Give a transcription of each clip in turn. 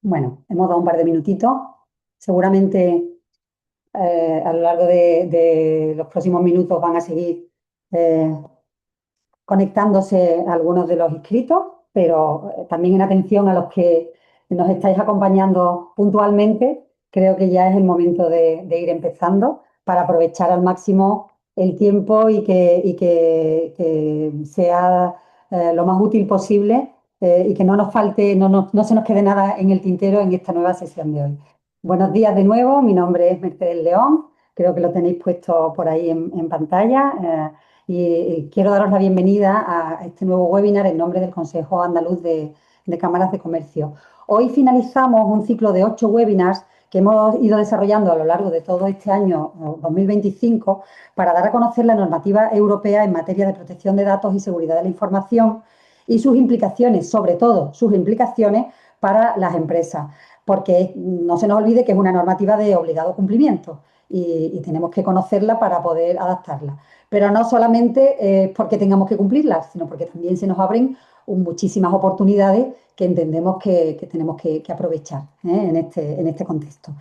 Bueno, hemos dado un par de minutitos. Seguramente a lo largo de los próximos minutos van a seguir eh, conectándose algunos de los inscritos, pero también en atención a los que nos estáis acompañando puntualmente, creo que ya es el momento de ir empezando para aprovechar al máximo el tiempo y que sea lo más útil posible y que no nos falte, no se nos quede nada en el tintero en esta nueva sesión de hoy. Buenos días de nuevo, mi nombre es Mercedes León, creo que lo tenéis puesto por ahí en pantalla. Y quiero daros la bienvenida a este nuevo webinar en nombre del Consejo Andaluz de Cámaras de Comercio. Hoy finalizamos un ciclo de 8 webinars que hemos ido desarrollando a lo largo de todo este año 2025 para dar a conocer la normativa europea en materia de protección de datos y seguridad de la información y sus implicaciones, sobre todo sus implicaciones para las empresas, porque no se nos olvide que es una normativa de obligado cumplimiento y tenemos que conocerla para poder adaptarla. Pero no solamente porque tengamos que cumplirlas, sino porque también se nos abren muchísimas oportunidades que entendemos que tenemos que aprovechar en este contexto.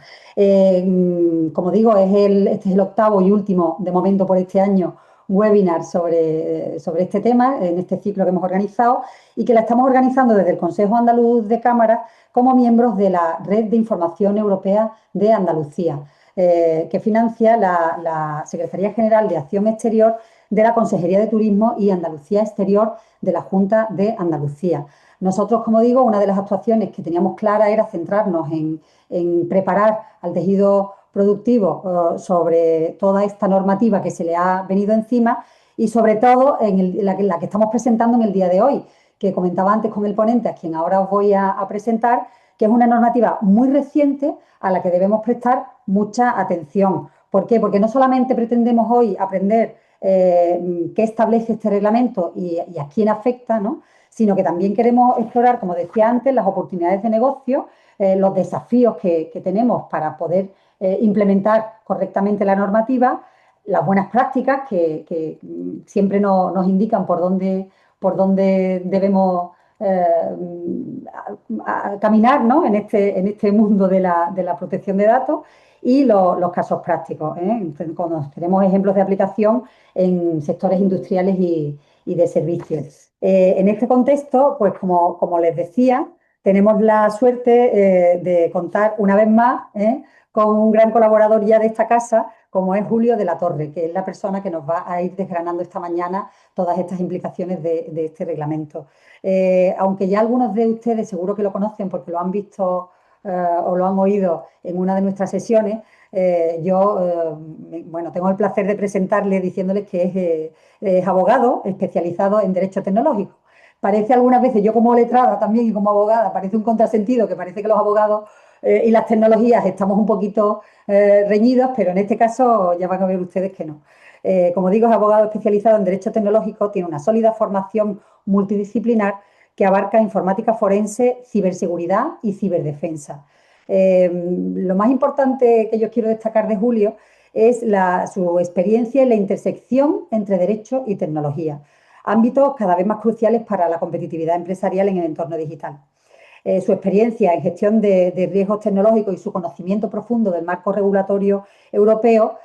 Como digo, este es el octavo y último, de momento por este año, webinar sobre este tema, en este ciclo que hemos organizado y que la estamos organizando desde el Consejo Andaluz de Cámaras como miembros de la Red de Información Europea de Andalucía, que financia la Secretaría General de Acción Exterior de la Consejería de Turismo y Andalucía Exterior de la Junta de Andalucía. Nosotros, como digo, una de las actuaciones que teníamos clara era centrarnos en preparar al tejido productivo sobre toda esta normativa que se le ha venido encima y sobre todo en la que estamos presentando en el día de hoy, que comentaba antes con el ponente, a quien ahora os voy a presentar, que es una normativa muy reciente a la que debemos prestar mucha atención. ¿Por qué? Porque no solamente pretendemos hoy aprender qué establece este reglamento y a quién afecta, ¿no? Sino que también queremos explorar, como decía antes, las oportunidades de negocio, los desafíos que tenemos para poder implementar correctamente la normativa, las buenas prácticas que siempre nos indican por dónde debemos a caminar, ¿no? En este mundo de la protección de datos y los casos prácticos. Cuando tenemos ejemplos de aplicación en sectores industriales y de servicios. En este contexto, pues como les decía, tenemos la suerte de contar una vez más con un gran colaborador ya de esta casa, como es Julio de la Torre, que es la persona que nos va a ir desgranando esta mañana todas estas implicaciones de este reglamento. Aunque ya algunos de ustedes seguro que lo conocen porque lo han visto o lo han oído en una de nuestras sesiones, bueno, tengo el placer de presentarle diciéndoles que es abogado especializado en Derecho Tecnológico. Parece algunas veces, yo como letrada también y como abogada, parece un contrasentido que parece que los abogados y las tecnologías estamos un poquito reñidos, pero en este caso ya van a ver ustedes que no. Como digo, es abogado especializado en Derecho Tecnológico, tiene una sólida formación multidisciplinar que abarca informática forense, ciberseguridad y ciberdefensa. Lo más importante que yo quiero destacar de Julio es su experiencia en la intersección entre derecho y tecnología, ámbitos cada vez más cruciales para la competitividad empresarial en el entorno digital. Su experiencia en gestión de riesgos tecnológicos y su conocimiento profundo del marco regulatorio europeo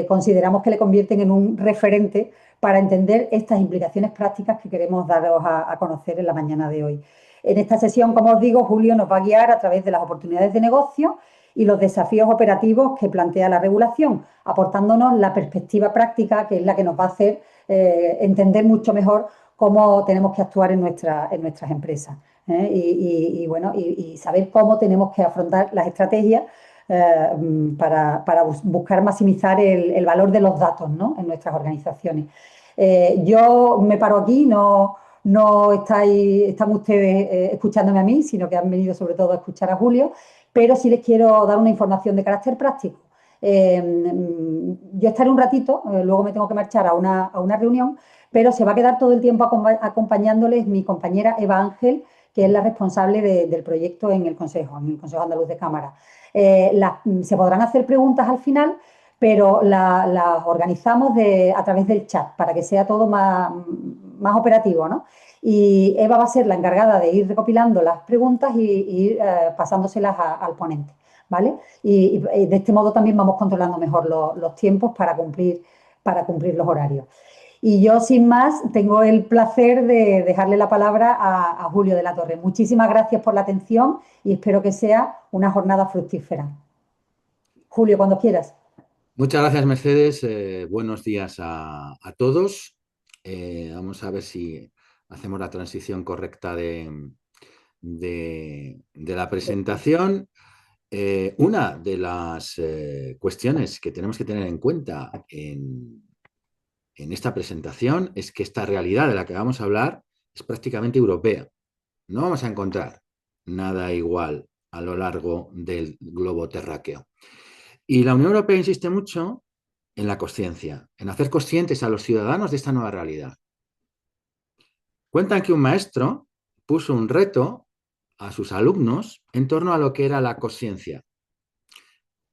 consideramos que le convierten en un referente para entender estas implicaciones prácticas que queremos daros a conocer en la mañana de hoy. En esta sesión, como os digo, Julio nos va a guiar a través de las oportunidades de negocio y los desafíos operativos que plantea la regulación, aportándonos la perspectiva práctica que es la que nos va a hacer entender mucho mejor cómo tenemos que actuar en nuestras empresas. Bueno, y saber cómo tenemos que afrontar las estrategias para buscar maximizar el valor de los datos, ¿no? En nuestras organizaciones. Yo me paro aquí, no están ustedes escuchándome a mí, sino que han venido sobre todo a escuchar a Julio, pero sí les quiero dar una información de carácter práctico. Yo estaré un ratito, luego me tengo que marchar a una reunión, pero se va a quedar todo el tiempo acompañándoles mi compañera Eva Ángel, que es la responsable del proyecto en el Consejo Andaluz de Cámara. Se podrán hacer preguntas al final, pero las organizamos a través del chat para que sea todo más operativo, ¿no? Y Eva va a ser la encargada de ir recopilando las preguntas y ir pasándoselas al ponente, ¿vale? Y de este modo también vamos controlando mejor los tiempos para cumplir los horarios. Y yo, sin más, tengo el placer de dejarle la palabra a Julio de la Torre. Muchísimas gracias por la atención y espero que sea una jornada fructífera. Julio, cuando quieras. Muchas gracias, Mercedes. Buenos días a todos. Vamos a ver si hacemos la transición correcta de la presentación. Una de las cuestiones que tenemos que tener en cuenta en esta presentación es que esta realidad de la que vamos a hablar es prácticamente europea. No vamos a encontrar nada igual a lo largo del globo terráqueo. Y la Unión Europea insiste mucho en la conciencia, en hacer conscientes a los ciudadanos de esta nueva realidad. Cuentan que un maestro puso un reto a sus alumnos en torno a lo que era la conciencia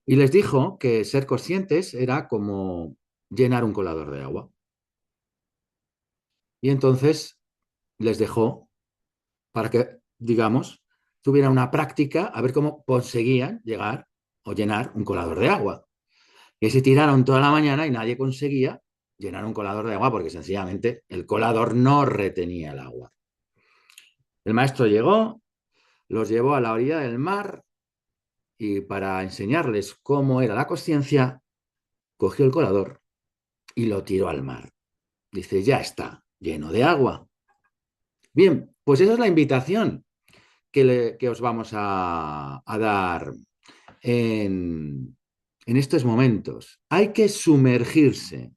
y les dijo que ser conscientes era como llenar un colador de agua. Y entonces les dejó para que, digamos, tuvieran una práctica a ver cómo conseguían llegar o llenar un colador de agua. Que se tiraron toda la mañana y nadie conseguía llenar un colador de agua porque sencillamente el colador no retenía el agua. El maestro llegó, los llevó a la orilla del mar y para enseñarles cómo era la conciencia, cogió el colador y lo tiró al mar. Dice, ya está, lleno de agua. Bien, pues esa es la invitación que os vamos a dar en estos momentos. Hay que sumergirse,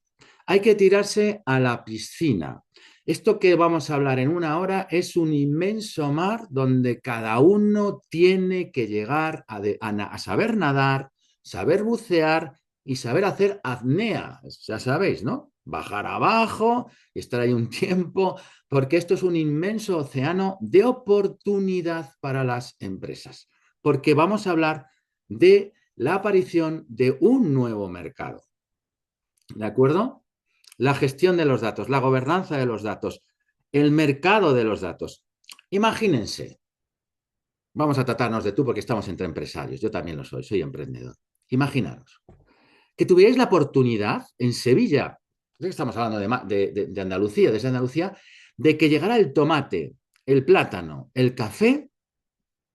hay que tirarse a la piscina. Esto que vamos a hablar en una hora es un inmenso mar donde cada uno tiene que llegar a saber nadar, saber bucear y saber hacer apnea. Ya sabéis, ¿no? Bajar abajo y estar ahí un tiempo, porque esto es un inmenso océano de oportunidad para las empresas. Porque vamos a hablar de la aparición de un nuevo mercado. ¿De acuerdo? La gestión de los datos, la gobernanza de los datos, el mercado de los datos. Imagínense, vamos a tratarnos de tú porque estamos entre empresarios, yo también lo soy emprendedor. Imaginaros que tuvierais la oportunidad en Sevilla, estamos hablando de Andalucía, desde Andalucía, de que llegara el tomate, el plátano, el café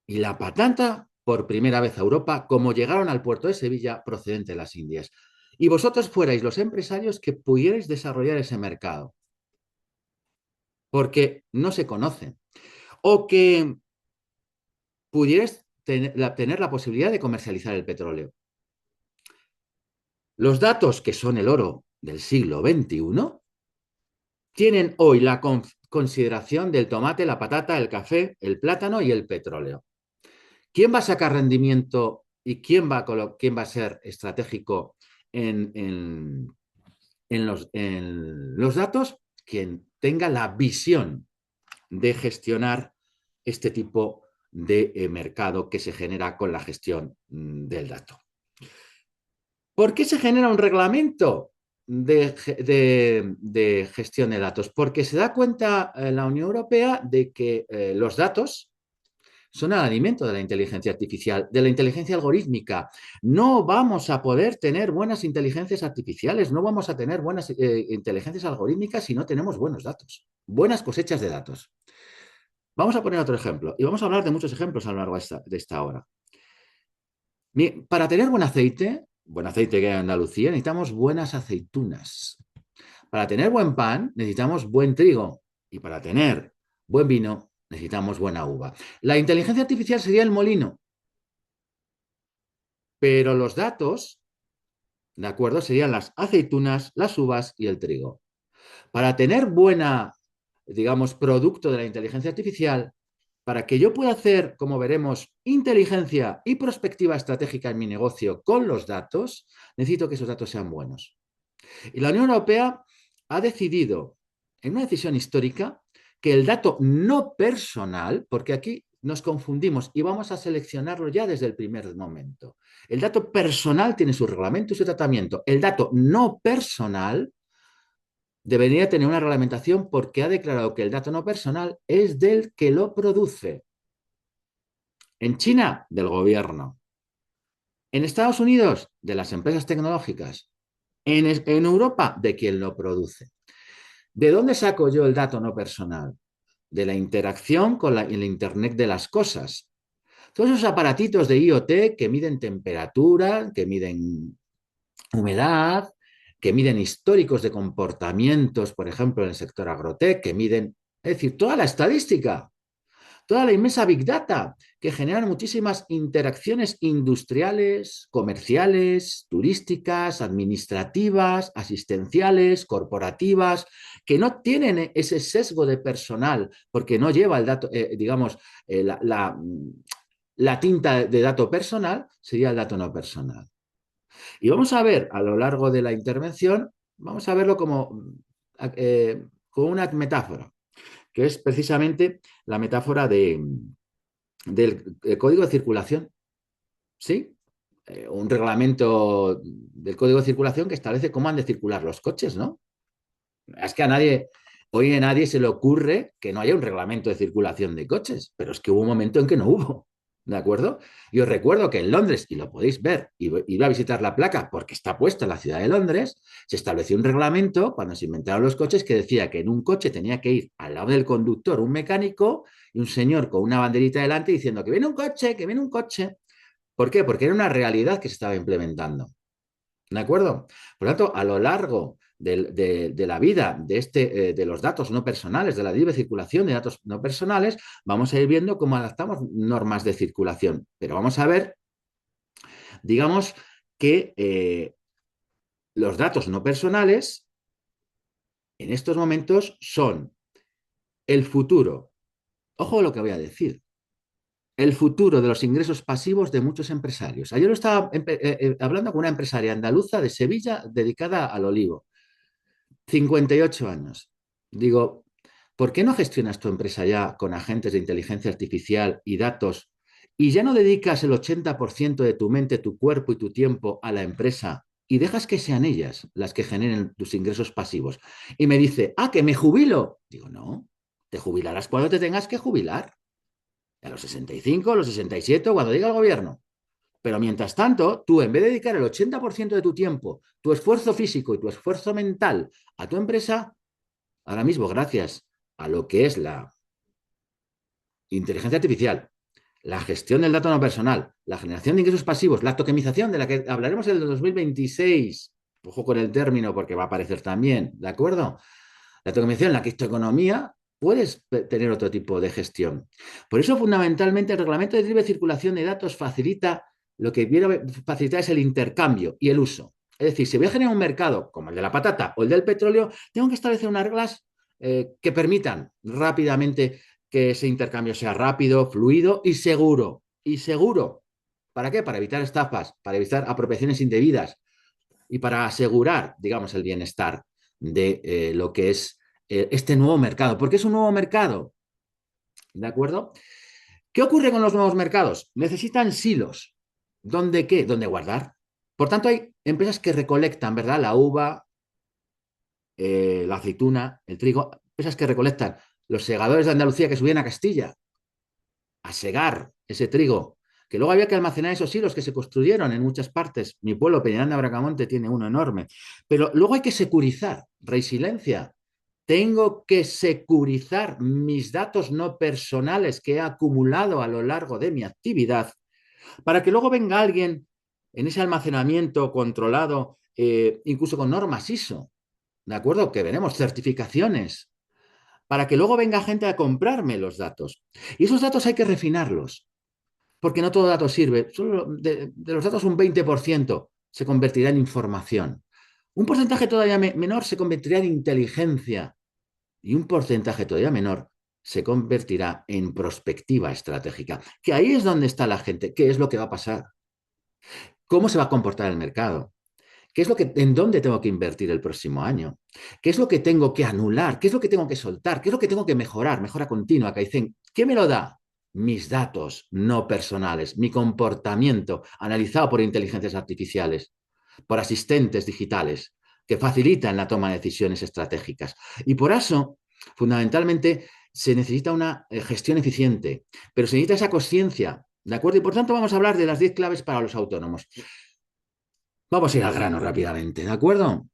y la patata por primera vez a Europa, como llegaron al puerto de Sevilla procedente de las Indias. Y vosotros fuerais los empresarios que pudierais desarrollar ese mercado, porque no se conocen. O que pudierais tener la posibilidad de comercializar el petróleo. Los datos, que son el oro del siglo XXI, tienen hoy la consideración del tomate, la patata, el café, el plátano y el petróleo. ¿Quién va a sacar rendimiento y quién va a ser estratégico en los datos? Quien tenga la visión de gestionar este tipo de mercado que se genera con la gestión del dato. ¿Por qué se genera un reglamento de gestión de datos? Porque se da cuenta la Unión Europea de que los datos son el alimento de la inteligencia artificial, de la inteligencia algorítmica. No vamos a poder tener buenas inteligencias artificiales, no vamos a tener buenas inteligencias algorítmicas si no tenemos buenos datos, buenas cosechas de datos. Vamos a poner otro ejemplo y vamos a hablar de muchos ejemplos a lo largo de esta hora. Para tener buen aceite que hay en Andalucía, necesitamos buenas aceitunas. Para tener buen pan, necesitamos buen trigo. Y para tener buen vino, necesitamos buena uva. La inteligencia artificial sería el molino, pero los datos, ¿de acuerdo? Serían las aceitunas, las uvas y el trigo. Para tener buena, digamos, producto de la inteligencia artificial, para que yo pueda hacer, como veremos, inteligencia y perspectiva estratégica en mi negocio con los datos, necesito que esos datos sean buenos. Y la Unión Europea ha decidido, en una decisión histórica, que el dato no personal, porque aquí nos confundimos y vamos a seleccionarlo ya desde el primer momento. El dato personal tiene su reglamento y su tratamiento. El dato no personal debería tener una reglamentación porque ha declarado que el dato no personal es del que lo produce. En China, del gobierno. En Estados Unidos, de las empresas tecnológicas. En Europa, de quien lo produce. ¿De dónde saco yo el dato no personal? De la interacción con el Internet de las cosas. Todos esos aparatitos de IoT que miden temperatura, que miden humedad, que miden históricos de comportamientos, por ejemplo, en el sector agrotech, que miden, es decir, toda la estadística, toda la inmensa Big Data, que generan muchísimas interacciones industriales, comerciales, turísticas, administrativas, asistenciales, corporativas, que no tienen ese sesgo de personal, porque no lleva el dato, digamos, la tinta de dato personal, sería el dato no personal. Y vamos a ver a lo largo de la intervención, vamos a verlo como con una metáfora, que es precisamente la metáfora del código de circulación. ¿Sí? Un reglamento del código de circulación que establece cómo han de circular los coches, ¿no? Es que hoy a nadie se le ocurre que no haya un reglamento de circulación de coches, pero es que hubo un momento en que no hubo. ¿De acuerdo? Y os recuerdo que en Londres, y lo podéis ver, iba a visitar la placa porque está puesta en la ciudad de Londres, se estableció un reglamento cuando se inventaron los coches que decía que en un coche tenía que ir al lado del conductor un mecánico y un señor con una banderita delante diciendo que viene un coche, que viene un coche. ¿Por qué? Porque era una realidad que se estaba implementando. ¿De acuerdo? Por lo tanto, a lo largo de la vida de los datos no personales, de la libre circulación de datos no personales, vamos a ir viendo cómo adaptamos normas de circulación. Pero vamos a ver, digamos, que los datos no personales en estos momentos son el futuro. Ojo lo que voy a decir. El futuro de los ingresos pasivos de muchos empresarios. Ayer lo estaba hablando con una empresaria andaluza de Sevilla dedicada al olivo. 58 años. Digo, ¿por qué no gestionas tu empresa ya con agentes de inteligencia artificial y datos y ya no dedicas el 80% de tu mente, tu cuerpo y tu tiempo a la empresa y dejas que sean ellas las que generen tus ingresos pasivos? Y me dice, que me jubilo. Digo, no, te jubilarás cuando te tengas que jubilar. A los 65, a los 67, cuando diga el gobierno. Pero mientras tanto, tú en vez de dedicar el 80% de tu tiempo, tu esfuerzo físico y tu esfuerzo mental a tu empresa, ahora mismo, gracias a lo que es la inteligencia artificial, la gestión del dato no personal, la generación de ingresos pasivos, la tokenización de la que hablaremos en el 2026, ojo con el término porque va a aparecer también, ¿de acuerdo? La tokenización, la criptoeconomía, puedes tener otro tipo de gestión. Por eso, fundamentalmente, el reglamento de libre circulación de datos facilita, lo que viene a facilitar es el intercambio y el uso. Es decir, si voy a generar un mercado como el de la patata o el del petróleo, tengo que establecer unas reglas que permitan rápidamente que ese intercambio sea rápido, fluido y seguro. Y seguro. ¿Para qué? Para evitar estafas, para evitar apropiaciones indebidas y para asegurar, digamos, el bienestar de lo que es este nuevo mercado. ¿Por qué es un nuevo mercado? ¿De acuerdo? ¿Qué ocurre con los nuevos mercados? Necesitan silos. ¿Dónde qué? ¿Dónde guardar? Por tanto, hay empresas que recolectan, ¿verdad? La uva, la aceituna, el trigo, empresas que recolectan. Los segadores de Andalucía que subían a Castilla a segar ese trigo, que luego había que almacenar esos hilos que se construyeron en muchas partes. Mi pueblo, Peñaranda de Bracamonte, tiene uno enorme. Pero luego hay que securizar, resiliencia. Tengo que securizar mis datos no personales que he acumulado a lo largo de mi actividad para que luego venga alguien en ese almacenamiento controlado, incluso con normas ISO, ¿de acuerdo? Que veremos, certificaciones, para que luego venga gente a comprarme los datos. Y esos datos hay que refinarlos, porque no todo dato sirve. Solo de los datos un 20% se convertirá en información. Un porcentaje todavía menor se convertirá en inteligencia y un porcentaje todavía menor se convertirá en prospectiva estratégica, que ahí es donde está la gente. ¿Qué es lo que va a pasar? ¿Cómo se va a comportar el mercado? ¿Qué es en dónde tengo que invertir el próximo año? ¿Qué es lo que tengo que anular? ¿Qué es lo que tengo que soltar? ¿Qué es lo que tengo que mejorar? Mejora continua, que dicen, ¿qué me lo da? Mis datos no personales, mi comportamiento analizado por inteligencias artificiales, por asistentes digitales. que facilitan la toma de decisiones estratégicas. Y por eso, fundamentalmente, se necesita una gestión eficiente, pero se necesita esa conciencia, ¿de acuerdo? Y por tanto vamos a hablar de las 10 claves para los autónomos. Vamos a ir al grano rápidamente, ¿de acuerdo?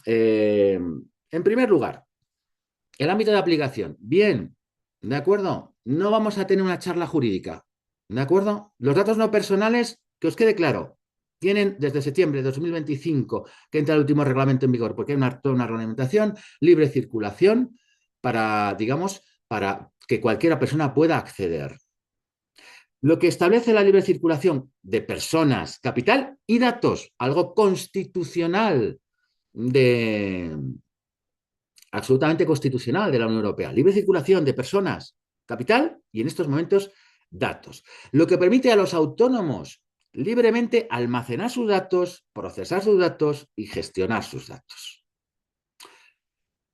En primer lugar, el ámbito de aplicación. Bien, ¿de acuerdo? No vamos a tener una charla jurídica, ¿de acuerdo? Los datos no personales, que os quede claro, tienen desde septiembre de 2025 que entra el último reglamento en vigor, porque hay toda una reglamentación, libre circulación para, digamos, para que cualquiera persona pueda acceder. Lo que establece la libre circulación de personas, capital y datos, algo constitucional de, absolutamente constitucional de la Unión Europea. Libre circulación de personas, capital y en estos momentos datos. Lo que permite a los autónomos libremente almacenar sus datos, procesar sus datos y gestionar sus datos.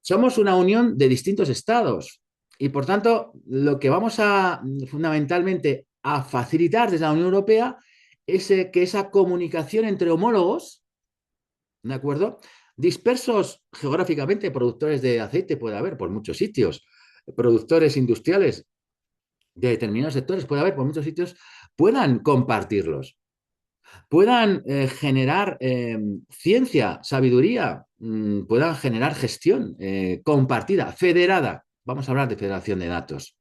Somos una unión de distintos estados y por tanto lo que vamos a fundamentalmente a facilitar desde la Unión Europea es que esa comunicación entre homólogos, ¿de acuerdo? Dispersos geográficamente, productores de aceite puede haber por muchos sitios, productores industriales de determinados sectores puede haber por muchos sitios, puedan compartirlos, puedan generar ciencia, sabiduría, puedan generar gestión compartida, federada. Vamos a hablar de federación de datos.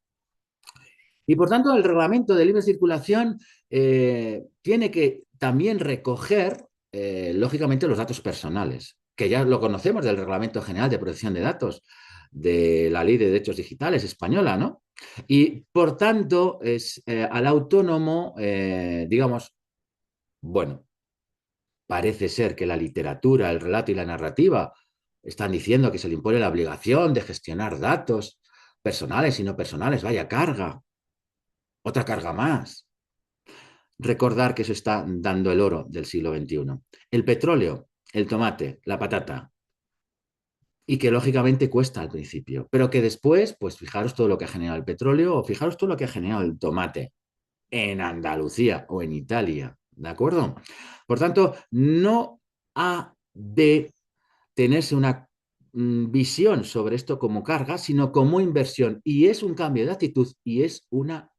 Y por tanto, el reglamento de libre circulación tiene que también recoger, lógicamente, los datos personales, que ya lo conocemos del Reglamento General de Protección de Datos, de la Ley de Derechos Digitales española, ¿no? Y por tanto, es al autónomo, digamos, bueno, parece ser que la literatura, el relato y la narrativa están diciendo que se le impone la obligación de gestionar datos personales y no personales, vaya carga, otra carga más. Recordar que eso está dando el oro del siglo XXI. El petróleo, el tomate, la patata. Y que lógicamente cuesta al principio, pero que después, pues fijaros todo lo que ha generado el petróleo o fijaros todo lo que ha generado el tomate en Andalucía o en Italia, ¿de acuerdo? Por tanto, no ha de tenerse una visión sobre esto como carga, sino como inversión. Y es un cambio de actitud y es una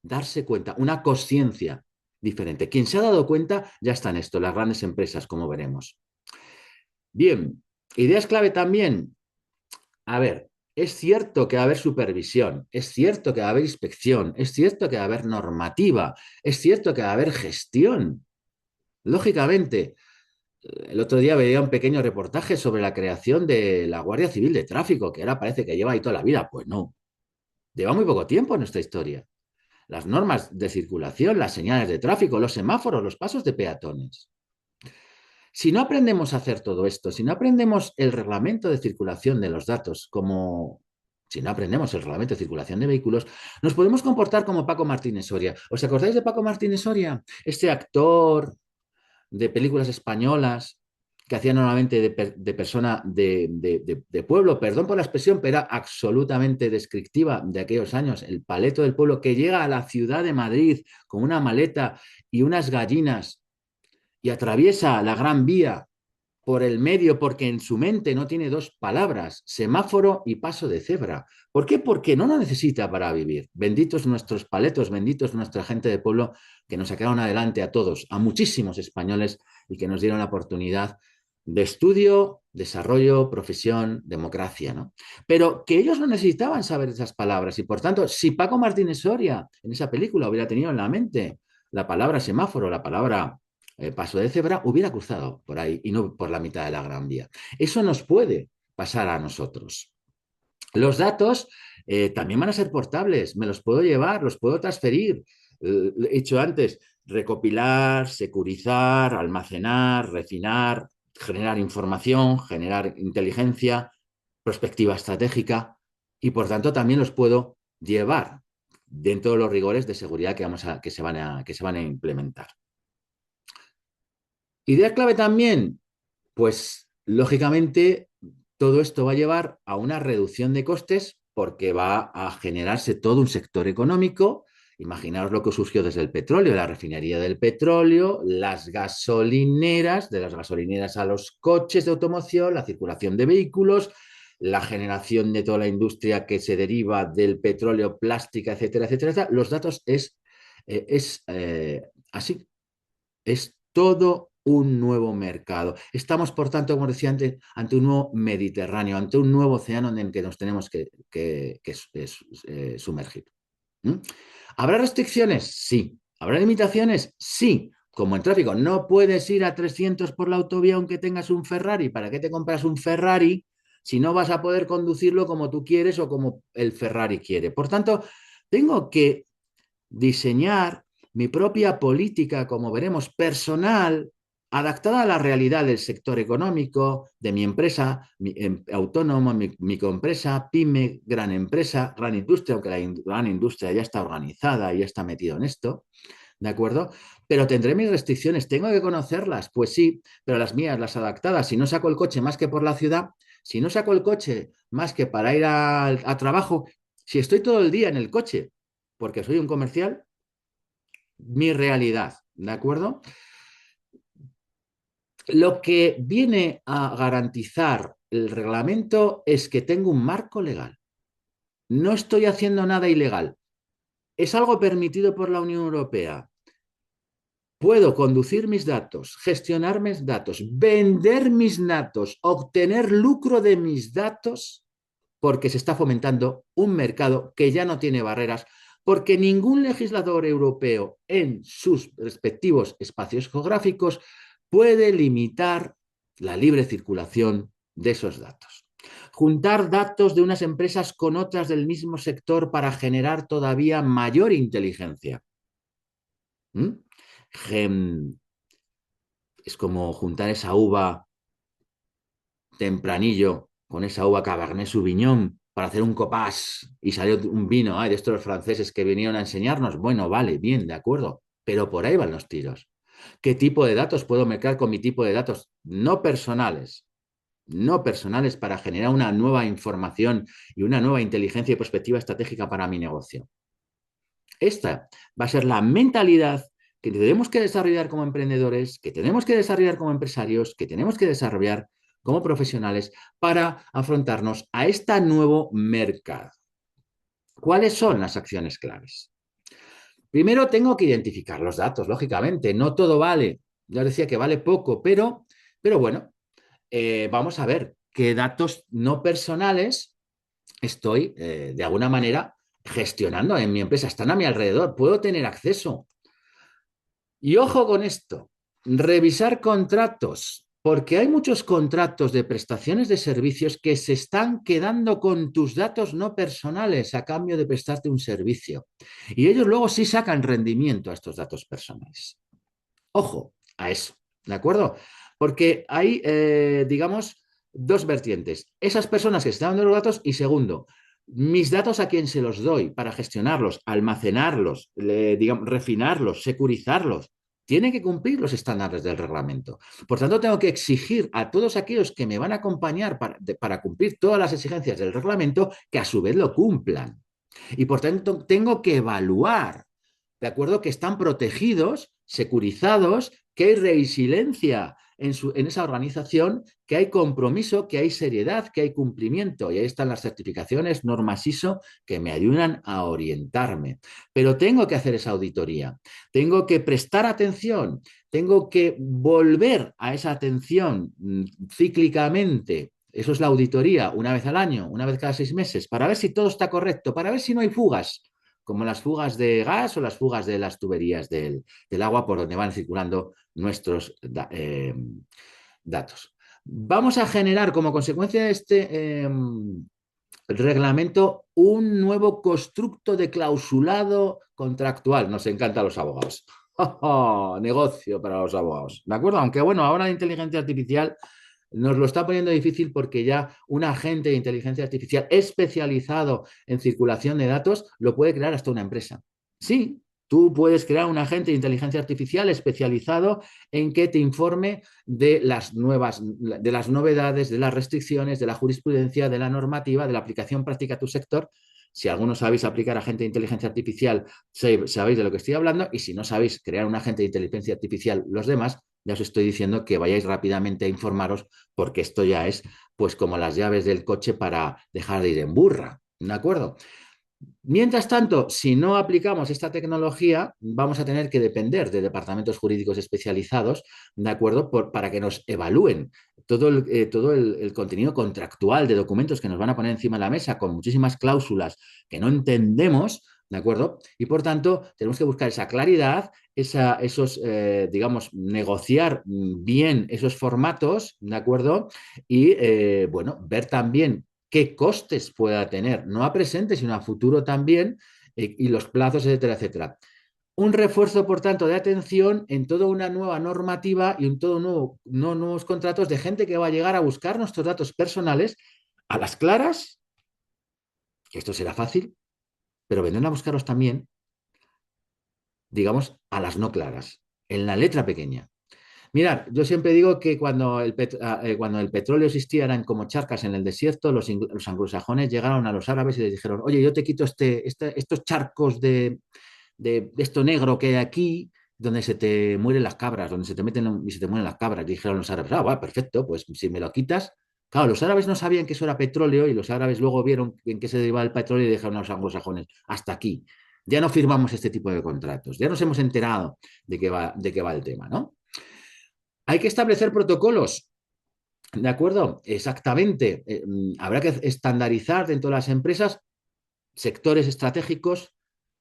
darse cuenta, una conciencia diferente. Quien se ha dado cuenta ya está en esto, las grandes empresas, como veremos. Bien, ideas clave también. A ver, es cierto que va a haber supervisión, es cierto que va a haber inspección, es cierto que va a haber normativa, es cierto que va a haber gestión. Lógicamente, el otro día veía un pequeño reportaje sobre la creación de la Guardia Civil de Tráfico, que ahora parece que lleva ahí toda la vida. Pues no, lleva muy poco tiempo en nuestra historia. Las normas de circulación, las señales de tráfico, los semáforos, los pasos de peatones. Si no aprendemos a hacer todo esto, si no aprendemos el reglamento de circulación de los datos, como si no aprendemos el reglamento de circulación de vehículos, nos podemos comportar como Paco Martínez Soria. ¿Os acordáis de Paco Martínez Soria? Este actor de películas españolas que hacía normalmente de persona de pueblo, perdón por la expresión, pero era absolutamente descriptiva de aquellos años, el paleto del pueblo que llega a la ciudad de Madrid con una maleta y unas gallinas y atraviesa la Gran Vía por el medio porque en su mente no tiene dos palabras, semáforo y paso de cebra. ¿Por qué? Porque no lo necesita para vivir. Benditos nuestros paletos, benditos nuestra gente de pueblo que nos sacaron adelante a todos, a muchísimos españoles y que nos dieron la oportunidad de estudio, desarrollo, profesión, democracia, ¿no? Pero que ellos no necesitaban saber esas palabras y por tanto, si Paco Martínez Soria en esa película hubiera tenido en la mente la palabra semáforo, la palabra paso de cebra, hubiera cruzado por ahí y no por la mitad de la Gran Vía. Eso nos puede pasar a nosotros. Los datos también van a ser portables, me los puedo llevar, los puedo transferir. He dicho antes, recopilar, securizar, almacenar, refinar, generar información, generar inteligencia, perspectiva estratégica y por tanto también los puedo llevar dentro de los rigores de seguridad que se van a implementar. Idea clave también, pues lógicamente todo esto va a llevar a una reducción de costes porque va a generarse todo un sector económico Imaginaos lo que surgió desde el petróleo, la refinería del petróleo, las gasolineras, de las gasolineras a los coches de automoción, la circulación de vehículos, la generación de toda la industria que se deriva del petróleo, plástica, etcétera, etcétera, etcétera. Los datos es así, es todo un nuevo mercado. Estamos, por tanto, como decía antes, ante un nuevo Mediterráneo, ante un nuevo océano en el que nos tenemos que sumergir. ¿Mm? ¿Habrá restricciones? Sí. ¿Habrá limitaciones? Sí. Como en tráfico, no puedes ir a 300 por la autovía aunque tengas un Ferrari. ¿Para qué te compras un Ferrari si no vas a poder conducirlo como tú quieres o como el Ferrari quiere? Por tanto, tengo que diseñar mi propia política, como veremos, personal, adaptada a la realidad del sector económico, de mi empresa, autónomo, mi microempresa, pyme, gran industria, aunque la gran industria ya está organizada y ya está metido en esto, ¿de acuerdo? Pero tendré mis restricciones, tengo que conocerlas, pues sí, pero las mías, las adaptadas, si no saco el coche más que por la ciudad, si no saco el coche más que para ir a trabajo, si estoy todo el día en el coche, porque soy un comercial, mi realidad, ¿de acuerdo? Lo que viene a garantizar el reglamento es que tengo un marco legal. No estoy haciendo nada ilegal. Es algo permitido por la Unión Europea. Puedo conducir mis datos, gestionar mis datos, vender mis datos, obtener lucro de mis datos, porque se está fomentando un mercado que ya no tiene barreras, porque ningún legislador europeo en sus respectivos espacios geográficos puede limitar la libre circulación de esos datos. Juntar datos de unas empresas con otras del mismo sector para generar todavía mayor inteligencia. ¿Mm? Es como juntar esa uva tempranillo con esa uva Cabernet Sauvignon para hacer un copás y salió un vino de estos franceses que vinieron a enseñarnos. Bueno, vale, bien, de acuerdo, pero por ahí van los tiros. ¿Qué tipo de datos puedo mezclar con mi tipo de datos no personales? No personales para generar una nueva información y una nueva inteligencia y perspectiva estratégica para mi negocio. Esta va a ser la mentalidad que tenemos que desarrollar como emprendedores, que tenemos que desarrollar como empresarios, que tenemos que desarrollar como profesionales para afrontarnos a este nuevo mercado. ¿Cuáles son las acciones claves? Primero tengo que identificar los datos, lógicamente, no todo vale. Yo decía que vale poco, pero bueno, vamos a ver qué datos no personales estoy de alguna manera gestionando en mi empresa, están a mi alrededor, puedo tener acceso. Y ojo con esto, revisar contratos, porque hay muchos contratos de prestaciones de servicios que se están quedando con tus datos no personales a cambio de prestarte un servicio. Y ellos luego sí sacan rendimiento a estos datos personales. Ojo a eso, ¿de acuerdo? Porque hay, digamos, dos vertientes. Esas personas que están dando los datos y segundo, mis datos a quién se los doy para gestionarlos, almacenarlos, digamos, refinarlos, securizarlos. Tiene que cumplir los estándares del reglamento. Por tanto, tengo que exigir a todos aquellos que me van a acompañar para cumplir todas las exigencias del reglamento que a su vez lo cumplan. Y por tanto, tengo que evaluar, ¿de acuerdo? Que están protegidos, securizados, que hay resiliencia en esa organización, que hay compromiso, que hay seriedad, que hay cumplimiento. Y ahí están las certificaciones, normas ISO, que me ayudan a orientarme. Pero tengo que hacer esa auditoría, tengo que prestar atención, tengo que volver a esa atención cíclicamente. Eso es la auditoría, una vez al año, una vez cada 6 meses, para ver si todo está correcto, para ver si no hay fugas, como las fugas de gas o las fugas de las tuberías del agua por donde van circulando nuestros datos. Vamos a generar como consecuencia de este reglamento un nuevo constructo de clausulado contractual. Nos encanta a los abogados. Negocio para los abogados. ¿De acuerdo? Aunque bueno, ahora la inteligencia artificial nos lo está poniendo difícil porque ya un agente de inteligencia artificial especializado en circulación de datos lo puede crear hasta una empresa. Sí, tú puedes crear un agente de inteligencia artificial especializado en que te informe de las de las novedades, de las restricciones, de la jurisprudencia, de la normativa, de la aplicación práctica a tu sector. Si algunos sabéis aplicar agente de inteligencia artificial, sabéis de lo que estoy hablando, y si no sabéis crear un agente de inteligencia artificial, los demás, ya os estoy diciendo que vayáis rápidamente a informaros, porque esto ya es pues como las llaves del coche para dejar de ir en burra, ¿de acuerdo? Mientras tanto, si no aplicamos esta tecnología, vamos a tener que depender de departamentos jurídicos especializados, ¿de acuerdo? Para que nos evalúen todo el contenido contractual de documentos que nos van a poner encima de la mesa con muchísimas cláusulas que no entendemos, ¿de acuerdo? Y por tanto, tenemos que buscar esa claridad, digamos, negociar bien esos formatos, ¿de acuerdo? Y, bueno, ver también qué costes pueda tener, no a presente, sino a futuro también, y los plazos, etcétera, etcétera. Un refuerzo, por tanto, de atención en toda una nueva normativa y en todo nuevos contratos de gente que va a llegar a buscar nuestros datos personales a las claras, que esto será fácil, pero vendrán a buscarlos también, digamos, a las no claras, en la letra pequeña. Mirad, yo siempre digo que cuando el petróleo existía eran como charcas en el desierto, los anglosajones llegaron a los árabes y les dijeron, oye, yo te quito estos charcos de esto negro que hay aquí, donde se te mueren las cabras, donde se te meten y se te mueren las cabras. Y dijeron los árabes, va, perfecto, pues si me lo quitas. Claro, los árabes no sabían que eso era petróleo y los árabes luego vieron en qué se derivaba el petróleo y dijeron a los anglosajones, hasta aquí. Ya no firmamos este tipo de contratos, ya nos hemos enterado de qué va el tema, ¿no? Hay que establecer protocolos. ¿De acuerdo? Exactamente. Habrá que estandarizar dentro de las empresas sectores estratégicos,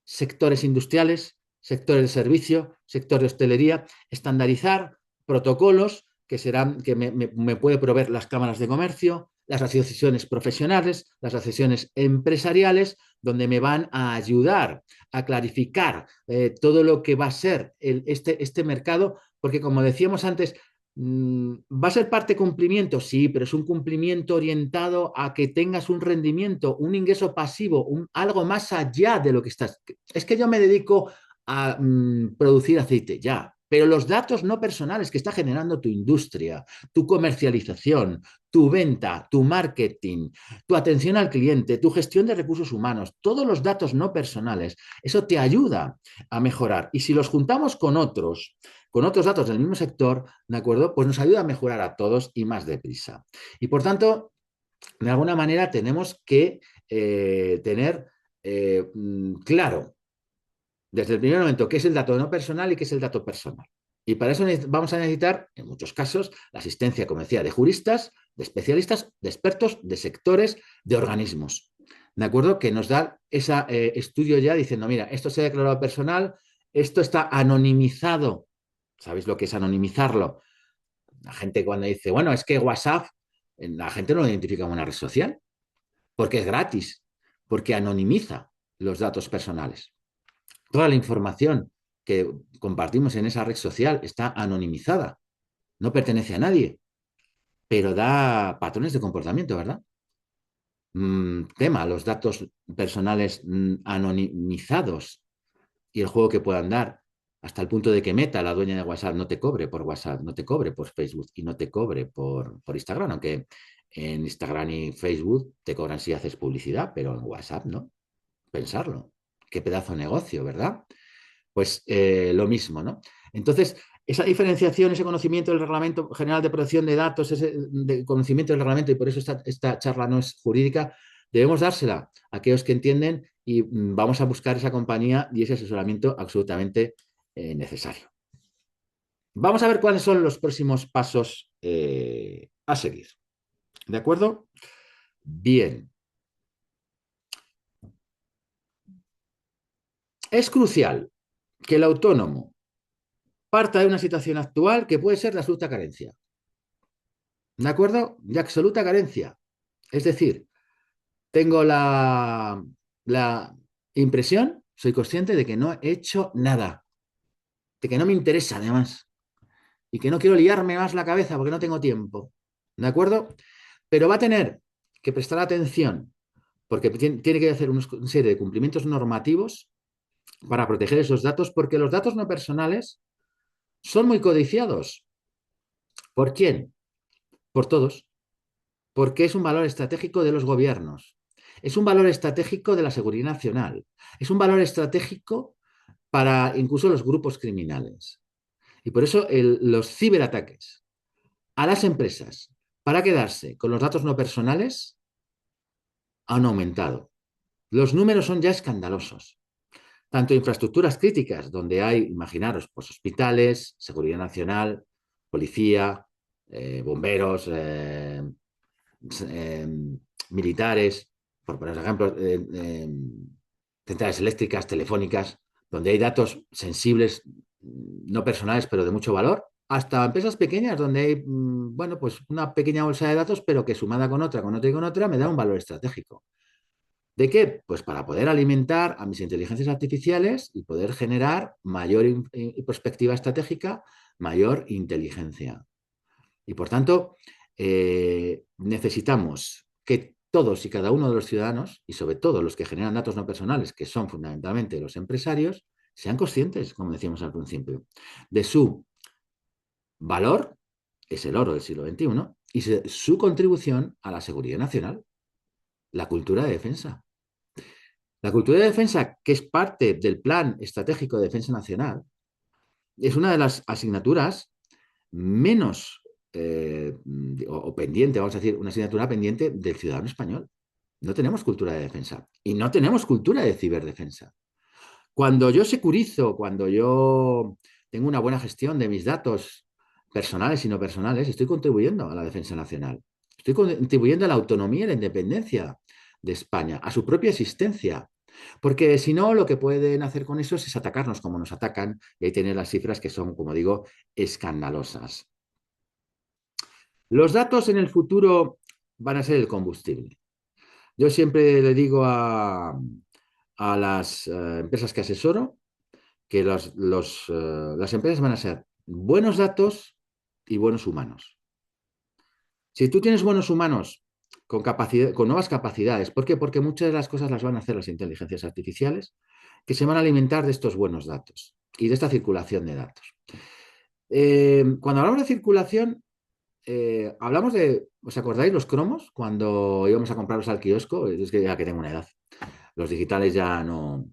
sectores industriales, sectores de servicio, sector de hostelería, estandarizar protocolos que me puede proveer las cámaras de comercio, las asociaciones profesionales, las asociaciones empresariales, donde me van a ayudar a clarificar todo lo que va a ser este mercado, porque como decíamos antes, ¿va a ser parte cumplimiento? Sí, pero es un cumplimiento orientado a que tengas un rendimiento, un ingreso pasivo, algo más allá de lo que estás. Es que yo me dedico a producir aceite, ya, pero los datos no personales que está generando tu industria, tu comercialización, tu venta, tu marketing, tu atención al cliente, tu gestión de recursos humanos, todos los datos no personales, eso te ayuda a mejorar. Y si los juntamos con otros datos del mismo sector, ¿de acuerdo? Pues nos ayuda a mejorar a todos y más deprisa. Y por tanto, de alguna manera tenemos que tener claro desde el primer momento qué es el dato no personal y qué es el dato personal. Y para eso vamos a necesitar, en muchos casos, la asistencia, como decía, de juristas, de especialistas, de expertos, de sectores, de organismos. ¿De acuerdo? Que nos da ese estudio ya diciendo, mira, esto se ha declarado personal, esto está anonimizado. ¿Sabéis lo que es anonimizarlo? La gente cuando dice, bueno, es que WhatsApp, la gente no lo identifica como una red social, porque es gratis, porque anonimiza los datos personales. Toda la información que compartimos en esa red social está anonimizada, no pertenece a nadie, pero da patrones de comportamiento, ¿verdad? Tema, los datos personales anonimizados y el juego que puedan dar, hasta el punto de que Meta, la dueña de WhatsApp, no te cobre por WhatsApp, no te cobre por Facebook y no te cobre por Instagram, aunque en Instagram y Facebook te cobran si haces publicidad, pero en WhatsApp no. Pensarlo. Qué pedazo de negocio, ¿verdad? Pues lo mismo, ¿no? Entonces, esa diferenciación, ese conocimiento del Reglamento General de Protección de Datos, ese conocimiento del reglamento, y por eso esta charla no es jurídica, debemos dársela a aquellos que entienden y vamos a buscar esa compañía y ese asesoramiento absolutamente necesario. Vamos a ver cuáles son los próximos pasos a seguir. ¿De acuerdo? Bien. Es crucial que el autónomo parta de una situación actual que puede ser de absoluta carencia. ¿De acuerdo? De absoluta carencia. Es decir, tengo la impresión, soy consciente de que no he hecho nada, de que no me interesa además, y que no quiero liarme más la cabeza porque no tengo tiempo. ¿De acuerdo? Pero va a tener que prestar atención porque tiene que hacer una serie de cumplimientos normativos para proteger esos datos, porque los datos no personales son muy codiciados. ¿Por quién? Por todos, porque es un valor estratégico de los gobiernos. Es un valor estratégico de la seguridad nacional. Es un valor estratégico para incluso los grupos criminales. Y por eso los ciberataques a las empresas para quedarse con los datos no personales han aumentado. Los números son ya escandalosos. Tanto infraestructuras críticas, donde hay, imaginaros, pues hospitales, seguridad nacional, policía, bomberos, eh, militares, por poner ejemplos, centrales eléctricas, telefónicas, donde hay datos sensibles, no personales, pero de mucho valor, hasta empresas pequeñas donde hay, bueno, pues una pequeña bolsa de datos, pero que sumada con otra y con otra, me da un valor estratégico. ¿De qué? Pues para poder alimentar a mis inteligencias artificiales y poder generar mayor perspectiva estratégica, mayor inteligencia. Y por tanto, necesitamos que todos y cada uno de los ciudadanos, y sobre todo los que generan datos no personales, que son fundamentalmente los empresarios, sean conscientes, como decíamos al principio, de su valor, es el oro del siglo XXI, y su contribución a la seguridad nacional, la cultura de defensa. La cultura de defensa, que es parte del Plan Estratégico de Defensa Nacional, es una de las asignaturas menos o pendiente, vamos a decir, una asignatura pendiente del ciudadano español. No tenemos cultura de defensa y no tenemos cultura de ciberdefensa. Cuando yo securizo, cuando yo tengo una buena gestión de mis datos personales y no personales, estoy contribuyendo a la defensa nacional. Estoy contribuyendo a la autonomía y la independencia de España, a su propia existencia. Porque si no, lo que pueden hacer con eso es atacarnos como nos atacan y ahí tener las cifras que son, como digo, escandalosas. Los datos en el futuro van a ser el combustible. Yo siempre le digo a las empresas que asesoro que las empresas van a ser buenos datos y buenos humanos. Si tú tienes buenos humanos con nuevas capacidades, ¿por qué? Porque muchas de las cosas las van a hacer las inteligencias artificiales que se van a alimentar de estos buenos datos y de esta circulación de datos. Cuando hablamos de circulación, hablamos de, ¿os acordáis los cromos? Cuando íbamos a comprarlos al kiosco, es que ya que tengo una edad, los digitales ya no,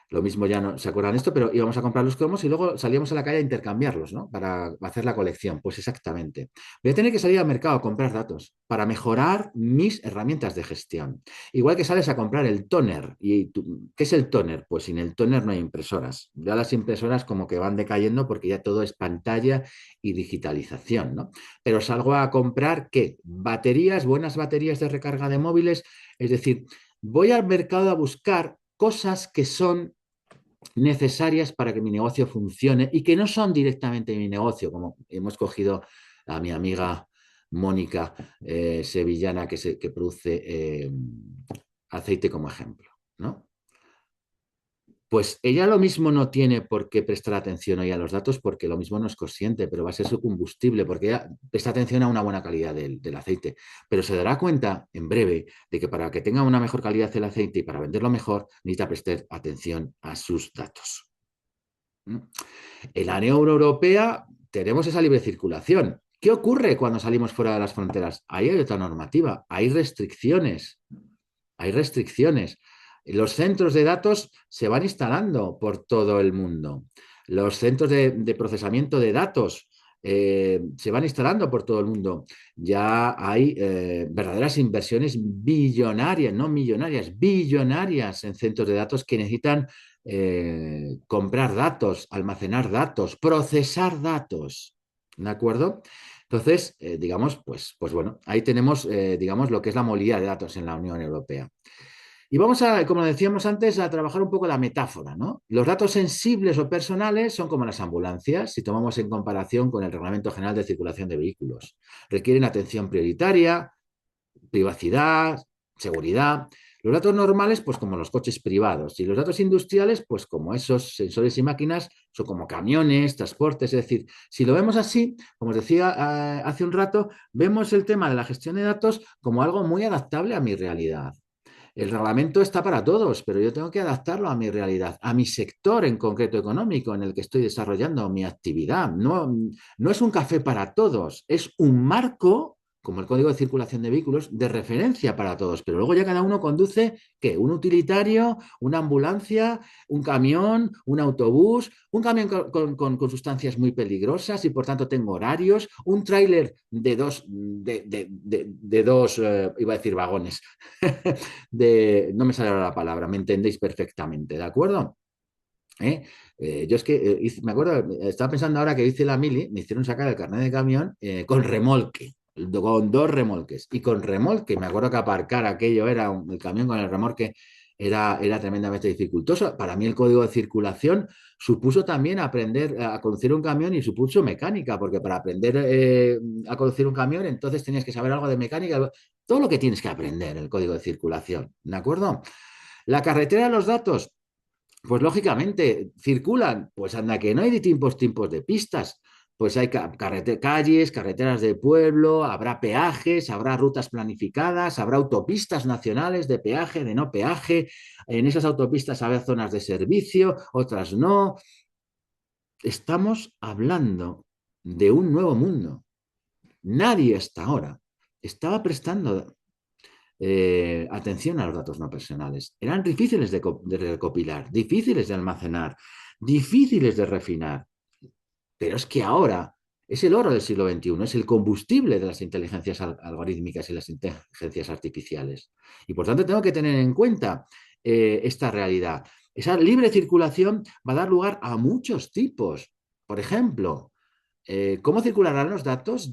lo mismo ya no se acuerdan de esto, pero íbamos a comprar los cromos y luego salíamos a la calle a intercambiarlos, ¿no? Para hacer la colección. Pues exactamente. Voy a tener que salir al mercado a comprar datos para mejorar mis herramientas de gestión. Igual que sales a comprar el tóner. ¿Qué es el tóner? Pues sin el tóner no hay impresoras. Ya las impresoras como que van decayendo porque ya todo es pantalla y digitalización, ¿no? Pero salgo a comprar, ¿qué? Baterías, buenas baterías de recarga de móviles. Es decir, voy al mercado a buscar cosas que son necesarias para que mi negocio funcione y que no son directamente mi negocio, como hemos cogido a mi amiga Mónica sevillana que produce aceite como ejemplo, ¿no? Pues ella lo mismo no tiene por qué prestar atención hoy a los datos porque lo mismo no es consciente, pero va a ser su combustible porque ella presta atención a una buena calidad del aceite. Pero se dará cuenta en breve de que para que tenga una mejor calidad el aceite y para venderlo mejor necesita prestar atención a sus datos. En la Unión Europea tenemos esa libre circulación. ¿Qué ocurre cuando salimos fuera de las fronteras? Ahí hay otra normativa, hay restricciones, hay restricciones. Los centros de datos se van instalando por todo el mundo. Los centros de procesamiento de datos se van instalando por todo el mundo. Ya hay verdaderas inversiones billonarias, no millonarias, billonarias en centros de datos que necesitan comprar datos, almacenar datos, procesar datos. ¿De acuerdo? Entonces, digamos, pues bueno, ahí tenemos, digamos, lo que es la movilidad de datos en la Unión Europea. Y vamos a, como decíamos antes, a trabajar un poco la metáfora, ¿no? Los datos sensibles o personales son como las ambulancias, si tomamos en comparación con el Reglamento General de Circulación de Vehículos. Requieren atención prioritaria, privacidad, seguridad. Los datos normales, pues como los coches privados. Y los datos industriales, pues como esos sensores y máquinas, son como camiones, transportes. Es decir, si lo vemos así, como os decía hace un rato, vemos el tema de la gestión de datos como algo muy adaptable a mi realidad. El reglamento está para todos, pero yo tengo que adaptarlo a mi realidad, a mi sector en concreto económico en el que estoy desarrollando mi actividad. No, no es un café para todos, es un marco como el código de circulación de vehículos, de referencia para todos, pero luego ya cada uno conduce, ¿qué? Un utilitario, una ambulancia, un camión, un autobús, un camión con sustancias muy peligrosas y por tanto tengo horarios, un tráiler de dos iba a decir vagones, no me sale ahora la palabra, me entendéis perfectamente, ¿de acuerdo? ¿Eh? Yo es que me acuerdo, estaba pensando ahora que hice la mili, me hicieron sacar el carnet de camión con remolque, con dos remolques. Y con remolque, me acuerdo que aparcar aquello era el camión con el remolque era tremendamente dificultoso. Para mí el código de circulación supuso también aprender a conducir un camión y supuso mecánica, porque para aprender a conducir un camión entonces tenías que saber algo de mecánica, todo lo que tienes que aprender, el código de circulación, ¿de acuerdo? La carretera de los datos. Pues lógicamente, circulan, pues anda que no hay tipos de pistas, pues hay calles, carreteras de pueblo, habrá peajes, habrá rutas planificadas, habrá autopistas nacionales de peaje, de no peaje, en esas autopistas habrá zonas de servicio, otras no. Estamos hablando de un nuevo mundo. Nadie hasta ahora estaba prestando atención a los datos no personales. Eran difíciles de recopilar, difíciles de almacenar, difíciles de refinar. Pero es que ahora es el oro del siglo XXI, es el combustible de las inteligencias algorítmicas y las inteligencias artificiales. Y por tanto tengo que tener en cuenta esta realidad. Esa libre circulación va a dar lugar a muchos tipos. Por ejemplo, ¿cómo circularán los datos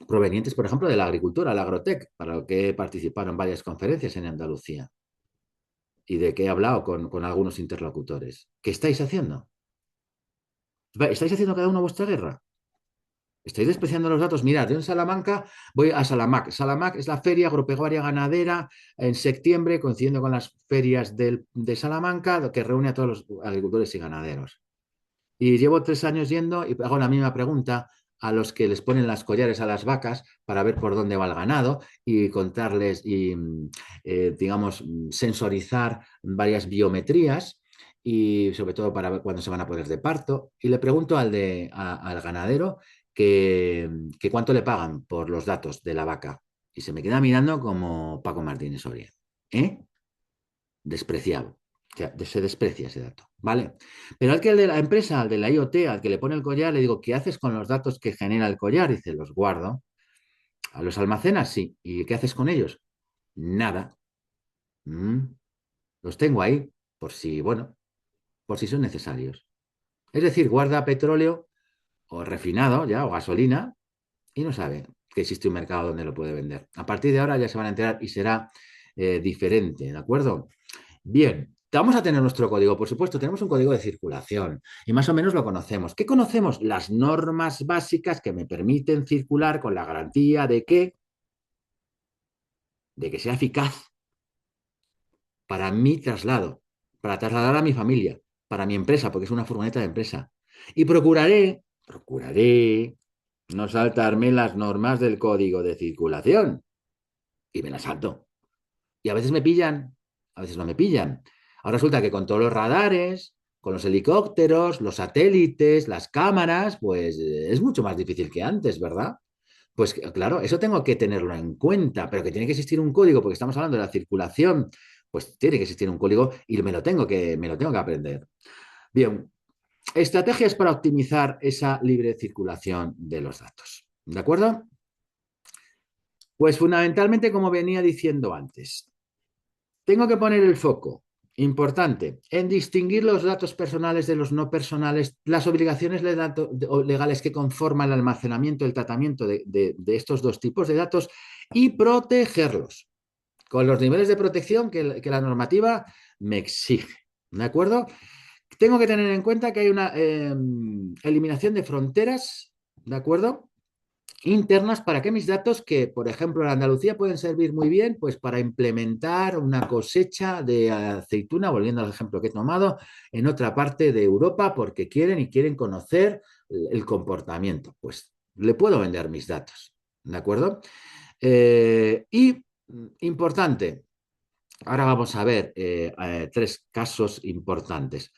provenientes, por ejemplo, de la agricultura, la agrotec, para lo que he participado en varias conferencias en Andalucía y de que he hablado con algunos interlocutores? ¿Qué estáis haciendo? ¿Estáis haciendo cada uno vuestra guerra? ¿Estáis despreciando los datos? Mirad, yo en Salamanca voy a Salamac. Salamac es la feria agropecuaria ganadera en septiembre, coincidiendo con las ferias de Salamanca, que reúne a todos los agricultores y ganaderos. Y llevo 3 años yendo y hago la misma pregunta a los que les ponen las collares a las vacas para ver por dónde va el ganado y contarles y, digamos, sensorizar varias biometrías y sobre todo para ver cuándo se van a poner de parto. Y le pregunto al ganadero que cuánto le pagan por los datos de la vaca. Y se me queda mirando como Paco Martínez Soria. ¿Eh? Despreciado. O sea, se desprecia ese dato, ¿vale? Pero al que el de la empresa, al de la IoT, al que le pone el collar, le digo, ¿qué haces con los datos que genera el collar? Dice, los guardo. ¿A los almacenas? Sí. ¿Y qué haces con ellos? Nada. Mm, los tengo ahí por si, bueno, por si son necesarios. Es decir, guarda petróleo o refinado ya, o gasolina, y no sabe que existe un mercado donde lo puede vender. A partir de ahora ya se van a enterar y será diferente, ¿de acuerdo? Bien, vamos a tener nuestro código, por supuesto, tenemos un código de circulación y más o menos lo conocemos. ¿Qué conocemos? Las normas básicas que me permiten circular con la garantía de que sea eficaz para mi traslado, para trasladar a mi familia, para mi empresa, porque es una furgoneta de empresa. Y procuraré no saltarme las normas del código de circulación. Y me las salto. Y a veces me pillan, a veces no me pillan. Ahora resulta que con todos los radares, con los helicópteros, los satélites, las cámaras, pues es mucho más difícil que antes, ¿verdad? Pues claro, eso tengo que tenerlo en cuenta, pero que tiene que existir un código, porque estamos hablando de la circulación, pues tiene que existir un código y me lo tengo que aprender. Bien, estrategias para optimizar esa libre circulación de los datos. ¿De acuerdo? Pues fundamentalmente, como venía diciendo antes, tengo que poner el foco, importante, en distinguir los datos personales de los no personales, las obligaciones legales que conforman el almacenamiento, el tratamiento de estos dos tipos de datos y protegerlos con los niveles de protección que la normativa me exige. ¿De acuerdo? Tengo que tener en cuenta que hay una eliminación de fronteras, ¿de acuerdo? Internas para que mis datos, que por ejemplo en Andalucía pueden servir muy bien, pues para implementar una cosecha de aceituna, volviendo al ejemplo que he tomado, en otra parte de Europa porque quieren conocer el comportamiento. Pues le puedo vender mis datos, ¿de acuerdo? Y importante, ahora vamos a ver 3 casos importantes.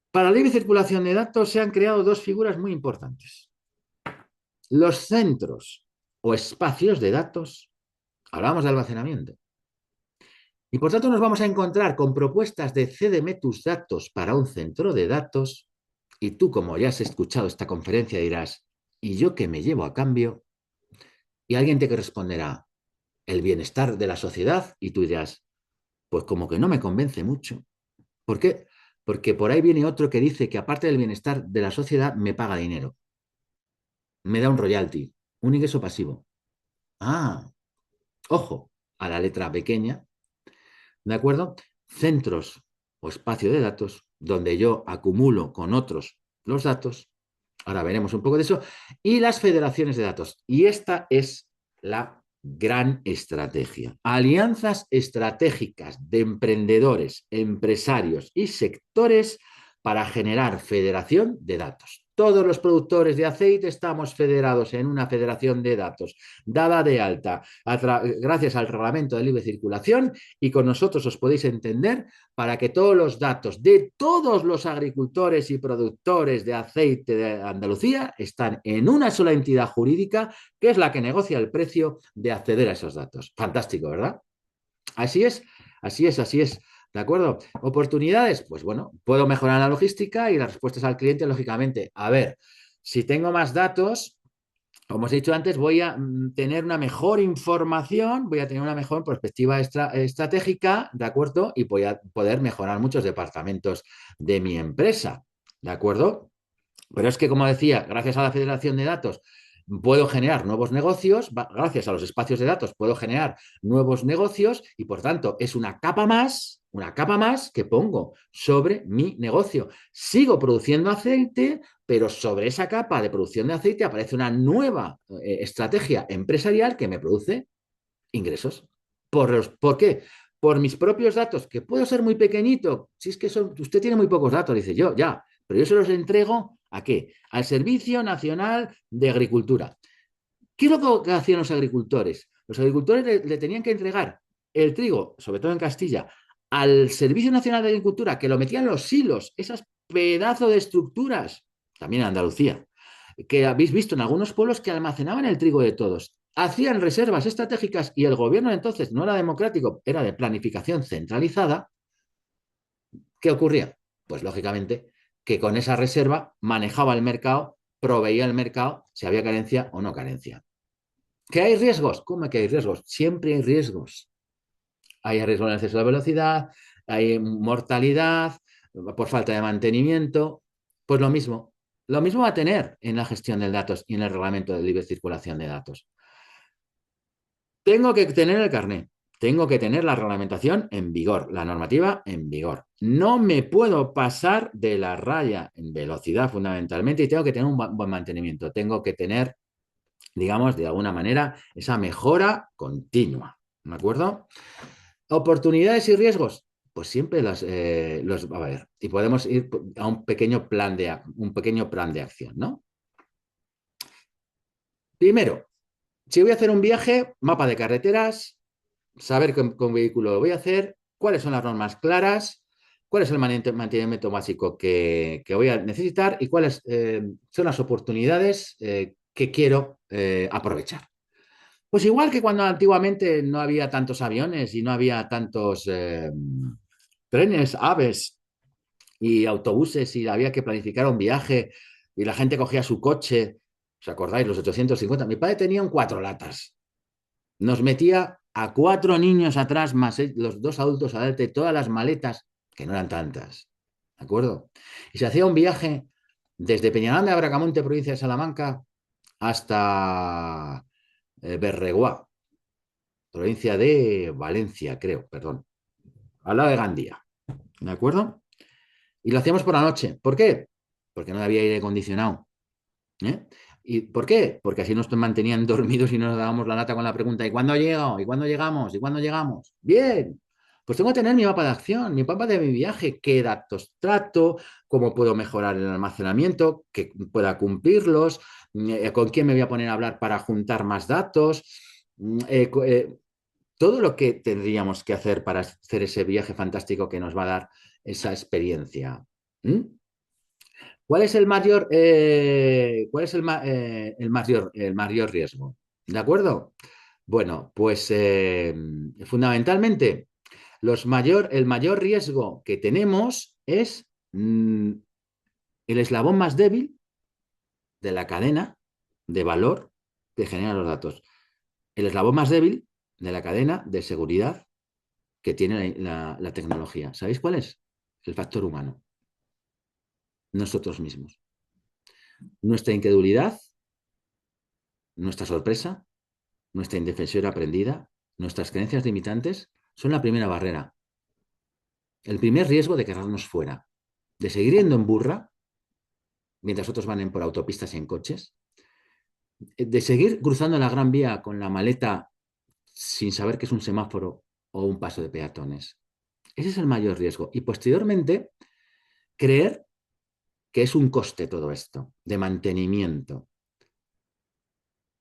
Para la libre circulación de datos se han creado 2 figuras muy importantes. Los centros o espacios de datos, hablamos de almacenamiento. Y por tanto nos vamos a encontrar con propuestas de cédeme tus datos para un centro de datos. Y tú, como ya has escuchado esta conferencia, dirás, ¿y yo qué me llevo a cambio? Y alguien te responderá, el bienestar de la sociedad. Y tú dirás, pues como que no me convence mucho. ¿Por qué? Porque por ahí viene otro que dice que aparte del bienestar de la sociedad, me paga dinero. Me da un royalty, un ingreso pasivo. Ah, ojo, a la letra pequeña, ¿de acuerdo? Centros o espacio de datos donde yo acumulo con otros los datos. Ahora veremos un poco de eso. Y las federaciones de datos. Y esta es la gran estrategia. Alianzas estratégicas de emprendedores, empresarios y sectores para generar federación de datos. Todos los productores de aceite estamos federados en una federación de datos, dada de alta gracias al reglamento de libre circulación, y con nosotros os podéis entender para que todos los datos de todos los agricultores y productores de aceite de Andalucía están en una sola entidad jurídica que es la que negocia el precio de acceder a esos datos. Fantástico, ¿verdad? Así es, así es, así es. ¿De acuerdo? ¿Oportunidades? Pues bueno, puedo mejorar la logística y las respuestas al cliente, lógicamente. A ver, si tengo más datos, como os he dicho antes, voy a tener una mejor información, voy a tener una mejor perspectiva estratégica, ¿de acuerdo? Y voy a poder mejorar muchos departamentos de mi empresa, ¿de acuerdo? Pero es que, como decía, gracias a la federación de datos puedo generar nuevos negocios, gracias a los espacios de datos puedo generar nuevos negocios y, por tanto, es una capa más que pongo sobre mi negocio. Sigo produciendo aceite, pero sobre esa capa de producción de aceite aparece una nueva estrategia empresarial que me produce ingresos. ¿Por qué? Por mis propios datos, que puedo ser muy pequeñito. Si es que usted tiene muy pocos datos, dice yo, ya, pero yo se los entrego ¿a qué? Al Servicio Nacional de Agricultura. ¿Qué es lo que hacían los agricultores? Los agricultores le tenían que entregar el trigo, sobre todo en Castilla, al Servicio Nacional de Agricultura, que lo metían en los silos, esas pedazos de estructuras, también en Andalucía, que habéis visto en algunos pueblos que almacenaban el trigo de todos. Hacían reservas estratégicas y el gobierno de entonces no era democrático, era de planificación centralizada. ¿Qué ocurría? Pues lógicamente que con esa reserva manejaba el mercado, proveía el mercado si había carencia o no carencia. ¿Que hay riesgos? ¿Cómo que hay riesgos? Siempre hay riesgos. Hay riesgo en exceso de velocidad, hay mortalidad por falta de mantenimiento. Pues lo mismo. Lo mismo va a tener en la gestión de datos y en el reglamento de libre circulación de datos. Tengo que tener el carnet, tengo que tener la reglamentación en vigor, la normativa en vigor. No me puedo pasar de la raya en velocidad fundamentalmente y tengo que tener un buen mantenimiento. Tengo que tener, digamos, de alguna manera, esa mejora continua. ¿De acuerdo? Oportunidades y riesgos. Pues siempre los va a ver. Y podemos ir a un pequeño plan de acción, ¿no? Primero, si voy a hacer un viaje, mapa de carreteras, saber con vehículo lo voy a hacer, cuáles son las normas claras, cuál es el mantenimiento básico que voy a necesitar y cuáles son las oportunidades que quiero aprovechar. Pues igual que cuando antiguamente no había tantos aviones y no había tantos trenes, aves y autobuses y había que planificar un viaje y la gente cogía su coche, ¿os acordáis? Los 850. Mi padre tenía un cuatro latas. Nos metía a cuatro niños atrás, más los dos adultos adelante, todas las maletas, que no eran tantas, ¿de acuerdo? Y se hacía un viaje desde Peñaranda de Bracamonte, provincia de Salamanca, hasta Berreguá, provincia de Valencia, creo, perdón, al lado de Gandía, ¿de acuerdo? Y lo hacíamos por la noche. ¿Por qué? Porque no había aire acondicionado. ¿Eh? ¿Y por qué? Porque así nos mantenían dormidos y nos dábamos la lata con la pregunta, ¿y cuándo llego? ¿Y cuándo llegamos? ¿Y cuándo llegamos? Bien, pues tengo que tener mi mapa de acción, mi mapa de mi viaje, qué datos trato, cómo puedo mejorar el almacenamiento, que pueda cumplirlos, con quién me voy a poner a hablar para juntar más datos, todo lo que tendríamos que hacer para hacer ese viaje fantástico que nos va a dar esa experiencia. ¿Mm? ¿Cuál es el mayor, cuál es el mayor riesgo? ¿De acuerdo? Bueno, pues fundamentalmente el mayor riesgo que tenemos es el eslabón más débil de la cadena de valor que generan los datos. El eslabón más débil de la cadena de seguridad que tiene la tecnología. ¿Sabéis cuál es? El factor humano, nosotros mismos. Nuestra incredulidad, nuestra sorpresa, nuestra indefensión aprendida, nuestras creencias limitantes son la primera barrera. El primer riesgo de quedarnos fuera, de seguir yendo en burra mientras otros van por autopistas y en coches, de seguir cruzando la Gran Vía con la maleta sin saber que es un semáforo o un paso de peatones. Ese es el mayor riesgo. Y posteriormente, creer que es un coste todo esto, de mantenimiento,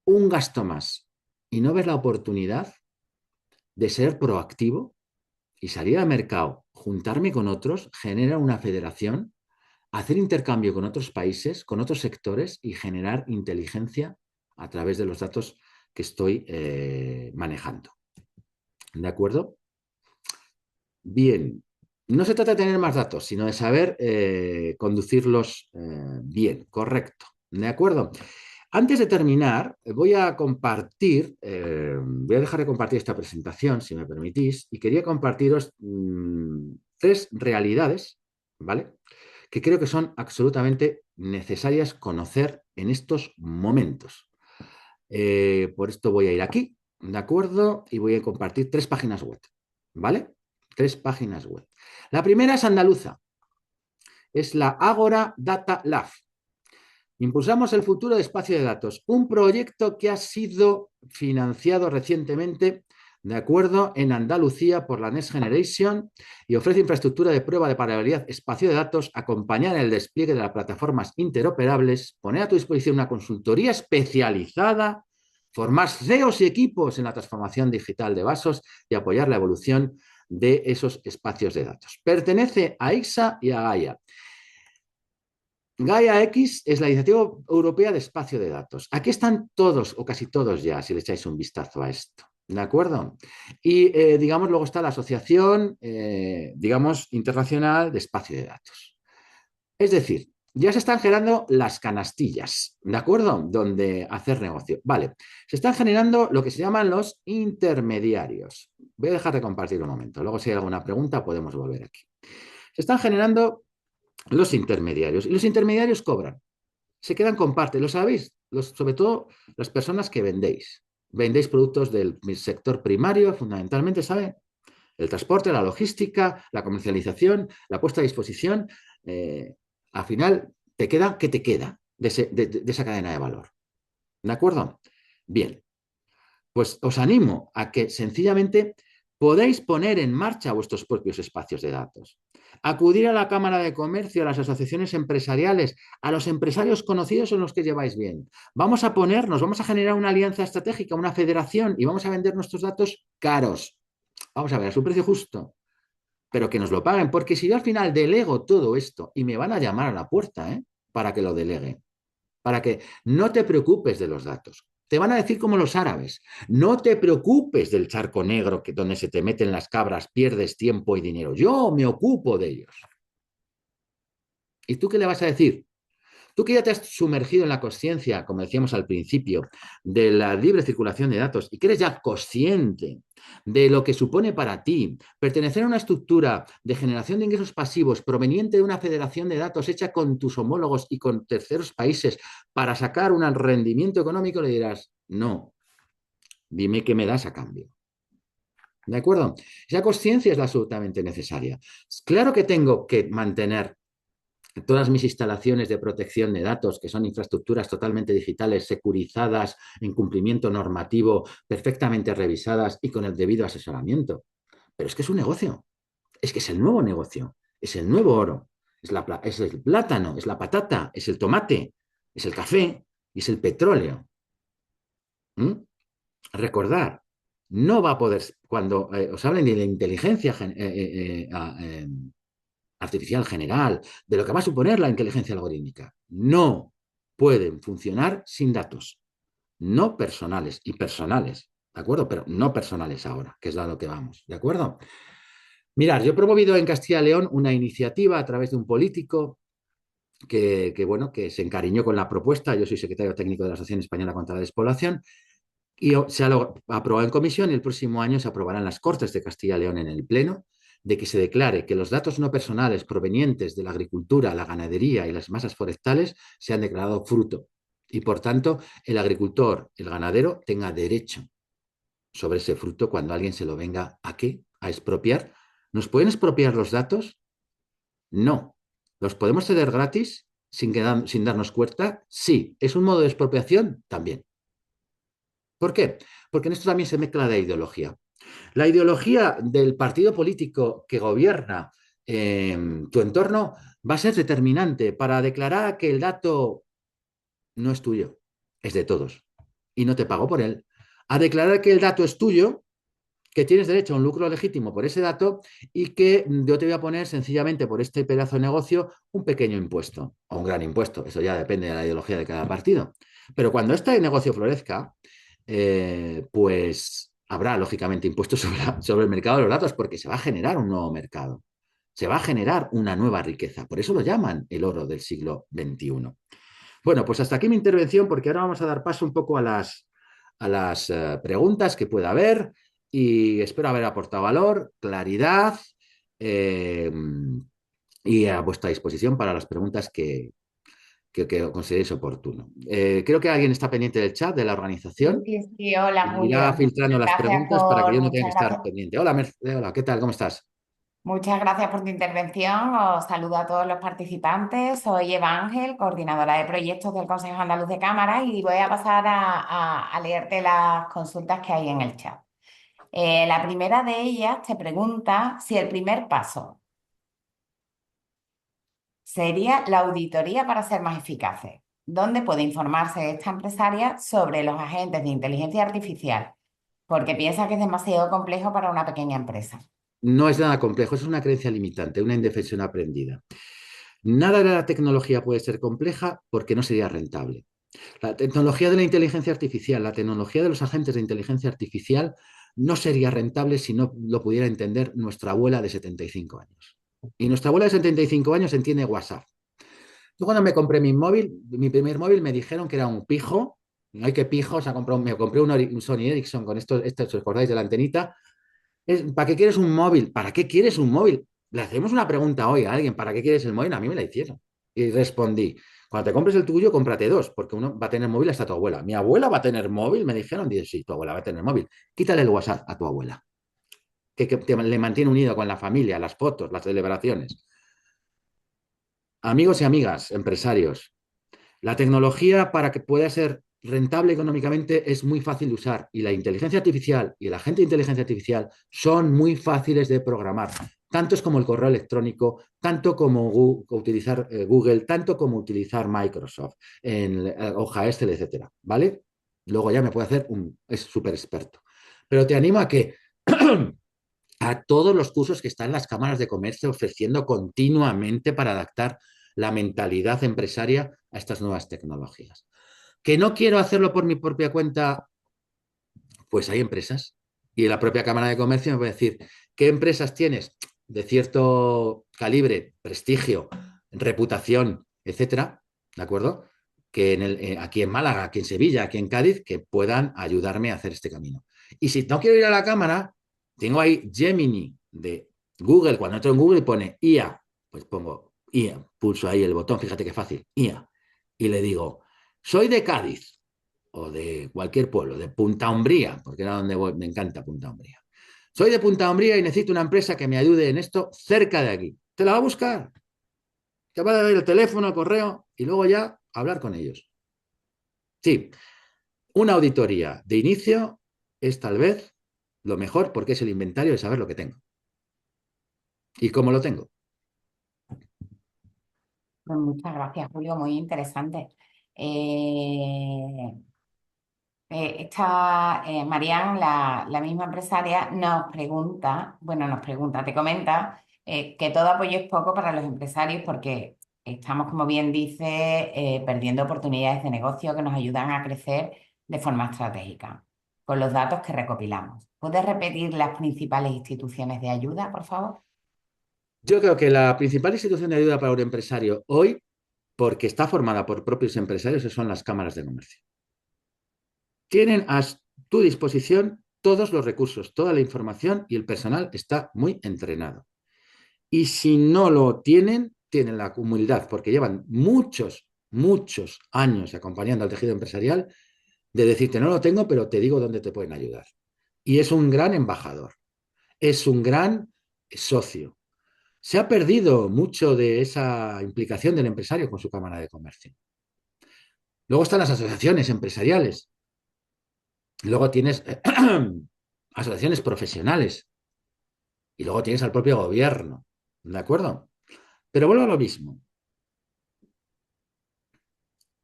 un gasto más, y no ves la oportunidad de ser proactivo y salir al mercado, juntarme con otros, generar una federación, hacer intercambio con otros países, con otros sectores y generar inteligencia a través de los datos que estoy manejando. ¿De acuerdo? Bien. No se trata de tener más datos, sino de saber conducirlos bien, correcto. ¿De acuerdo? Antes de terminar, voy a compartir, voy a dejar de compartir esta presentación, si me permitís, y quería compartiros tres realidades, ¿vale? Que creo que son absolutamente necesarias conocer en estos momentos. Por esto voy a ir aquí, ¿de acuerdo? Y voy a compartir tres páginas web, ¿vale? Tres páginas web. La primera es andaluza, es la Ágora Data Lab. Impulsamos el futuro de espacio de datos, un proyecto que ha sido financiado recientemente, de acuerdo, en Andalucía por la Next Generation y ofrece infraestructura de prueba de paralelidad, espacio de datos, acompañar el despliegue de las plataformas interoperables, poner a tu disposición una consultoría especializada, formar CEOs y equipos en la transformación digital de vasos y apoyar la evolución de esos espacios de datos. Pertenece a ICSA y a Gaia. Gaia X es la Iniciativa Europea de Espacio de Datos. Aquí están todos o casi todos ya, si le echáis un vistazo a esto. ¿De acuerdo? Y, digamos, luego está la Asociación, digamos, Internacional de Espacio de Datos. Es decir, ya se están generando las canastillas, ¿de acuerdo? Donde hacer negocio. Vale, se están generando lo que se llaman los intermediarios. Voy a dejar de compartir un momento. Luego, si hay alguna pregunta, podemos volver aquí. Se están generando los intermediarios. Y los intermediarios cobran. Se quedan con parte. ¿Lo sabéis? Sobre todo las personas que vendéis. Vendéis productos del sector primario, fundamentalmente, ¿saben? El transporte, la logística, la comercialización, la puesta a disposición. Al final, ¿qué te queda de esa cadena de valor? ¿De acuerdo? Bien, pues os animo a que sencillamente podéis poner en marcha vuestros propios espacios de datos. Acudir a la Cámara de Comercio, a las asociaciones empresariales, a los empresarios conocidos en los que lleváis bien. Vamos a generar una alianza estratégica, una federación y vamos a vender nuestros datos caros. Vamos a ver, a su precio justo, pero que nos lo paguen, porque si yo al final delego todo esto y me van a llamar a la puerta, para que lo delegue, para que no te preocupes de los datos. Te van a decir como los árabes, no te preocupes del charco negro donde se te meten las cabras, pierdes tiempo y dinero. Yo me ocupo de ellos. ¿Y tú qué le vas a decir? Tú que ya te has sumergido en la conciencia, como decíamos al principio, de la libre circulación de datos y que eres ya consciente de lo que supone para ti pertenecer a una estructura de generación de ingresos pasivos proveniente de una federación de datos hecha con tus homólogos y con terceros países para sacar un rendimiento económico, le dirás, no, dime qué me das a cambio. ¿De acuerdo? Esa conciencia es la absolutamente necesaria. Claro que tengo que mantener todas mis instalaciones de protección de datos, que son infraestructuras totalmente digitales, securizadas, en cumplimiento normativo, perfectamente revisadas y con el debido asesoramiento. Pero es que es un negocio, es que es el nuevo negocio, es el nuevo oro, es el plátano, es la patata, es el tomate, es el café y es el petróleo. ¿Mm? Recordar, no va a poder, cuando os hablen de la inteligencia artificial general, de lo que va a suponer la inteligencia algorítmica. No pueden funcionar sin datos, no personales y personales, ¿de acuerdo? Pero no personales ahora, que es a lo que vamos, ¿de acuerdo? Mirad, yo he promovido en Castilla y León una iniciativa a través de un político bueno, que se encariñó con la propuesta. Yo soy secretario técnico de la Asociación Española contra la Despoblación y se ha aprobado en comisión y el próximo año se aprobará en las Cortes de Castilla y León en el Pleno de que se declare que los datos no personales provenientes de la agricultura, la ganadería y las masas forestales se han declarado fruto y, por tanto, el agricultor, el ganadero, tenga derecho sobre ese fruto cuando alguien se lo venga a qué, a expropiar. ¿Nos pueden expropiar los datos? No. ¿Los podemos ceder gratis sin darnos cuenta? Sí. ¿Es un modo de expropiación? También. ¿Por qué? Porque en esto también se mezcla la ideología. La ideología del partido político que gobierna tu entorno va a ser determinante para declarar que el dato no es tuyo, es de todos y no te pago por él. A declarar que el dato es tuyo, que tienes derecho a un lucro legítimo por ese dato y que yo te voy a poner sencillamente por este pedazo de negocio un pequeño impuesto o un gran impuesto. Eso ya depende de la ideología de cada partido. Pero cuando este negocio florezca, pues habrá lógicamente impuestos sobre el mercado de los datos porque se va a generar un nuevo mercado. Se va a generar una nueva riqueza. Por eso lo llaman el oro del siglo XXI. Bueno, pues hasta aquí mi intervención porque ahora vamos a dar paso un poco a las preguntas que pueda haber y espero haber aportado valor, claridad eh, y a vuestra disposición para las preguntas que consideréis oportuno. Creo que alguien está pendiente del chat de la Sí, organización sí, sí, hola y irá Julio. filtrando las preguntas para que yo no tenga que Muchas estar gracias. pendiente. Hola, hola, ¿qué tal? ¿Cómo estás? Muchas gracias por tu intervención. Os saludo a todos los participantes. Soy Eva Ángel, coordinadora de proyectos del Consejo Andaluz de Cámara, y voy a pasar a leerte las consultas que hay en el chat. La primera de ellas te pregunta si el primer paso sería la auditoría para ser más eficaces. ¿Dónde puede informarse esta empresaria sobre los agentes de inteligencia artificial? Porque piensa que es demasiado complejo para una pequeña empresa. No es nada complejo, es una creencia limitante, una indefensión aprendida. Nada de la tecnología puede ser compleja porque no sería rentable. La tecnología de la inteligencia artificial, la tecnología de los agentes de inteligencia artificial no sería rentable si no lo pudiera entender nuestra abuela de 75 años. Y nuestra abuela de 75 años entiende WhatsApp. Yo cuando me compré mi primer móvil me dijeron que era un pijo. Ay, qué pijo, o sea, me compré un Sony Ericsson con esto, ¿os acordáis de la antenita? ¿Para qué quieres un móvil? ¿Para qué quieres un móvil? Le hacemos una pregunta hoy a alguien, ¿para qué quieres el móvil? A mí me la hicieron. Y respondí, cuando te compres el tuyo, cómprate dos, porque uno va a tener móvil hasta tu abuela. ¿Mi abuela va a tener móvil? Me dijeron, dije, sí, tu abuela va a tener móvil. Quítale el WhatsApp a tu abuela, que le mantiene unido con la familia, las fotos, las celebraciones. Amigos y amigas, empresarios, la tecnología para que pueda ser rentable económicamente es muy fácil de usar y la inteligencia artificial y el agente de inteligencia artificial son muy fáciles de programar, tanto es como el correo electrónico, tanto como utilizar Google, tanto como utilizar Microsoft en hoja Excel, etcétera, ¿vale? Luego ya me puede hacer es súper experto. Pero te animo a que a todos los cursos que están en las cámaras de comercio ofreciendo continuamente para adaptar la mentalidad empresaria a estas nuevas tecnologías. Que no quiero hacerlo por mi propia cuenta, pues hay empresas. Y la propia Cámara de Comercio me va a decir, ¿qué empresas tienes de cierto calibre, prestigio, reputación, etcétera? ¿De acuerdo? Que aquí en Málaga, aquí en Sevilla, aquí en Cádiz, que puedan ayudarme a hacer este camino. Y si no quiero ir a la Cámara, tengo ahí Gemini de Google. Cuando entro en Google pone IA, pues pongo IA, pulso ahí el botón, fíjate qué fácil, IA. Y le digo, soy de Cádiz o de cualquier pueblo, de Punta Umbría, porque era donde voy, me encanta Punta Umbría. Soy de Punta Umbría y necesito una empresa que me ayude en esto cerca de aquí. Te la va a buscar. Te va a dar el teléfono, el correo y luego ya hablar con ellos. Sí, una auditoría de inicio es tal vez lo mejor porque es el inventario de saber lo que tengo y cómo lo tengo. Pues muchas gracias, Julio, muy interesante. Eh, Marian, la misma empresaria, nos pregunta, bueno, te comenta que todo apoyo es poco para los empresarios porque estamos, como bien dice, perdiendo oportunidades de negocio que nos ayudan a crecer de forma estratégica con los datos que recopilamos. ¿Puedes repetir las principales instituciones de ayuda, por favor? Yo creo que la principal institución de ayuda para un empresario hoy, porque está formada por propios empresarios, son las cámaras de comercio. Tienen a tu disposición todos los recursos, toda la información y el personal está muy entrenado. Y si no lo tienen, tienen la humildad, porque llevan muchos, muchos años acompañando al tejido empresarial, de decirte, no lo tengo, pero te digo dónde te pueden ayudar. Y es un gran embajador, es un gran socio. Se ha perdido mucho de esa implicación del empresario con su cámara de comercio. Luego están las asociaciones empresariales. Luego tienes asociaciones profesionales. Y luego tienes al propio gobierno. ¿De acuerdo? Pero vuelvo a lo mismo.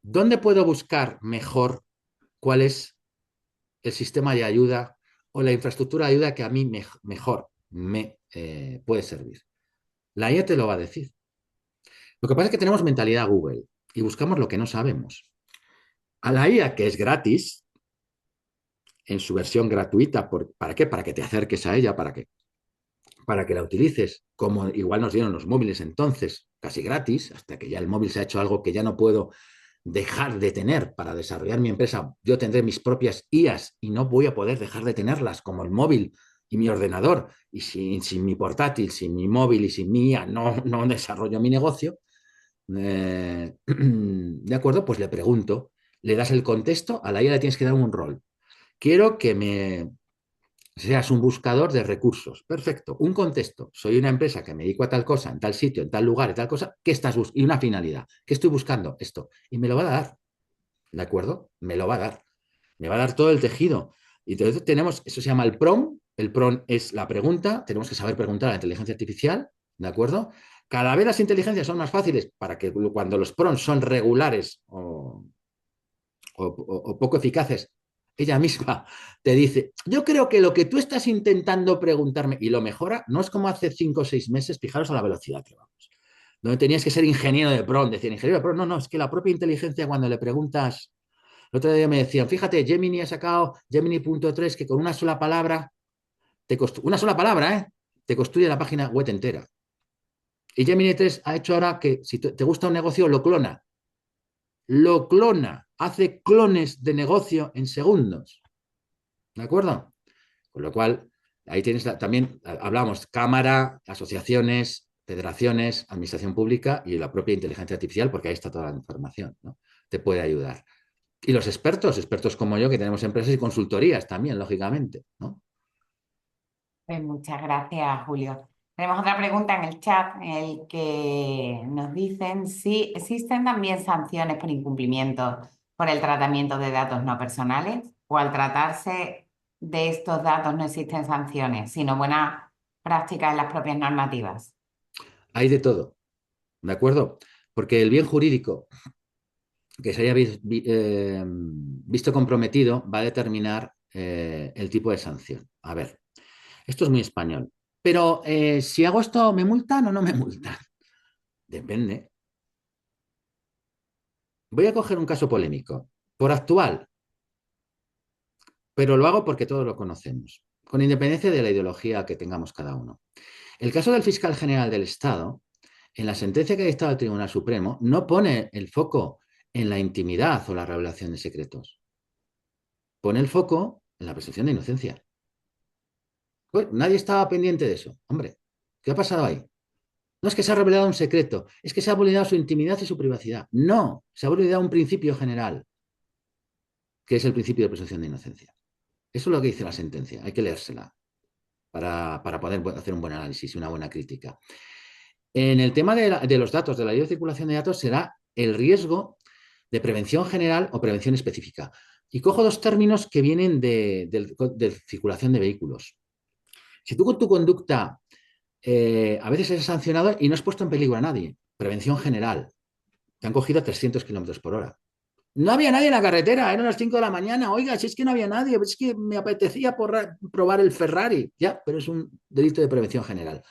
¿Dónde puedo buscar mejor cuál es el sistema de ayuda o la infraestructura de ayuda que a mí mejor me puede servir? La IA te lo va a decir. Lo que pasa es que tenemos mentalidad Google y buscamos lo que no sabemos. A la IA, que es gratis, en su versión gratuita, ¿para qué? Para que te acerques a ella, para que la utilices, como igual nos dieron los móviles entonces, casi gratis, hasta que ya el móvil se ha hecho algo que ya no puedo dejar de tener para desarrollar mi empresa. Yo tendré mis propias IAs y no voy a poder dejar de tenerlas, como el móvil y mi ordenador. Y sin mi portátil, sin mi móvil y sin mi IA no desarrollo mi negocio. De acuerdo, pues le pregunto, le das el contexto, a la IA le tienes que dar un rol. Quiero que me seas un buscador de recursos. Perfecto. Un contexto. Soy una empresa que me dedico a tal cosa, en tal sitio, en tal lugar, en tal cosa. ¿Qué estás buscando? Y una finalidad. ¿Qué estoy buscando? Esto. Y me lo va a dar. ¿De acuerdo? Me lo va a dar. Me va a dar todo el tejido. Y entonces tenemos, eso se llama el PROM. El PROM es la pregunta. Tenemos que saber preguntar a la inteligencia artificial. ¿De acuerdo? Cada vez las inteligencias son más fáciles para que cuando los PROM son regulares o poco eficaces, ella misma te dice, yo creo que lo que tú estás intentando preguntarme y lo mejora, no es como hace 5 o 6 meses, fijaros a la velocidad que vamos, donde tenías que ser ingeniero de PROM, decir ingeniero de PROM, no, es que la propia inteligencia cuando le preguntas, el otro día me decían, fíjate, Gemini ha sacado Gemini.3 que con una sola palabra, una sola palabra, te construye la página web entera. Y Gemini 3 ha hecho ahora que si te gusta un negocio, lo clona, hace clones de negocio en segundos. ¿De acuerdo? Con lo cual, ahí tienes también, hablamos, cámara, asociaciones, federaciones, administración pública y la propia inteligencia artificial, porque ahí está toda la información, ¿no? Te puede ayudar. Y los expertos como yo, que tenemos empresas y consultorías también, lógicamente, ¿no? Pues muchas gracias, Julio. Tenemos otra pregunta en el chat en el que nos dicen si existen también sanciones por incumplimiento por el tratamiento de datos no personales o al tratarse de estos datos no existen sanciones, sino buenas prácticas en las propias normativas. Hay de todo, ¿de acuerdo? Porque el bien jurídico que se haya visto comprometido va a determinar el tipo de sanción. A ver, esto es muy español. Pero si hago esto, ¿me multan o no me multan? Depende. Voy a coger un caso polémico. Por actual, pero lo hago porque todos lo conocemos, con independencia de la ideología que tengamos cada uno. El caso del fiscal general del Estado, en la sentencia que ha dictado el Tribunal Supremo, no pone el foco en la intimidad o la revelación de secretos. Pone el foco en la presunción de inocencia. Pues nadie estaba pendiente de eso. Hombre, ¿qué ha pasado ahí? No es que se ha revelado un secreto, es que se ha vulnerado su intimidad y su privacidad. No, se ha vulnerado un principio general, que es el principio de presunción de inocencia. Eso es lo que dice la sentencia, hay que leérsela para poder hacer un buen análisis y una buena crítica. En el tema de los datos, de la ley de circulación de datos, será el riesgo de prevención general o prevención específica. Y cojo dos términos que vienen de circulación de vehículos. Si tú con tu conducta a veces eres sancionado y no has puesto en peligro a nadie, prevención general, te han cogido a 300 kilómetros por hora. No había nadie en la carretera, eran las 5 de la mañana. Oiga, si es que no había nadie, es que me apetecía probar el Ferrari. Ya, pero es un delito de prevención general.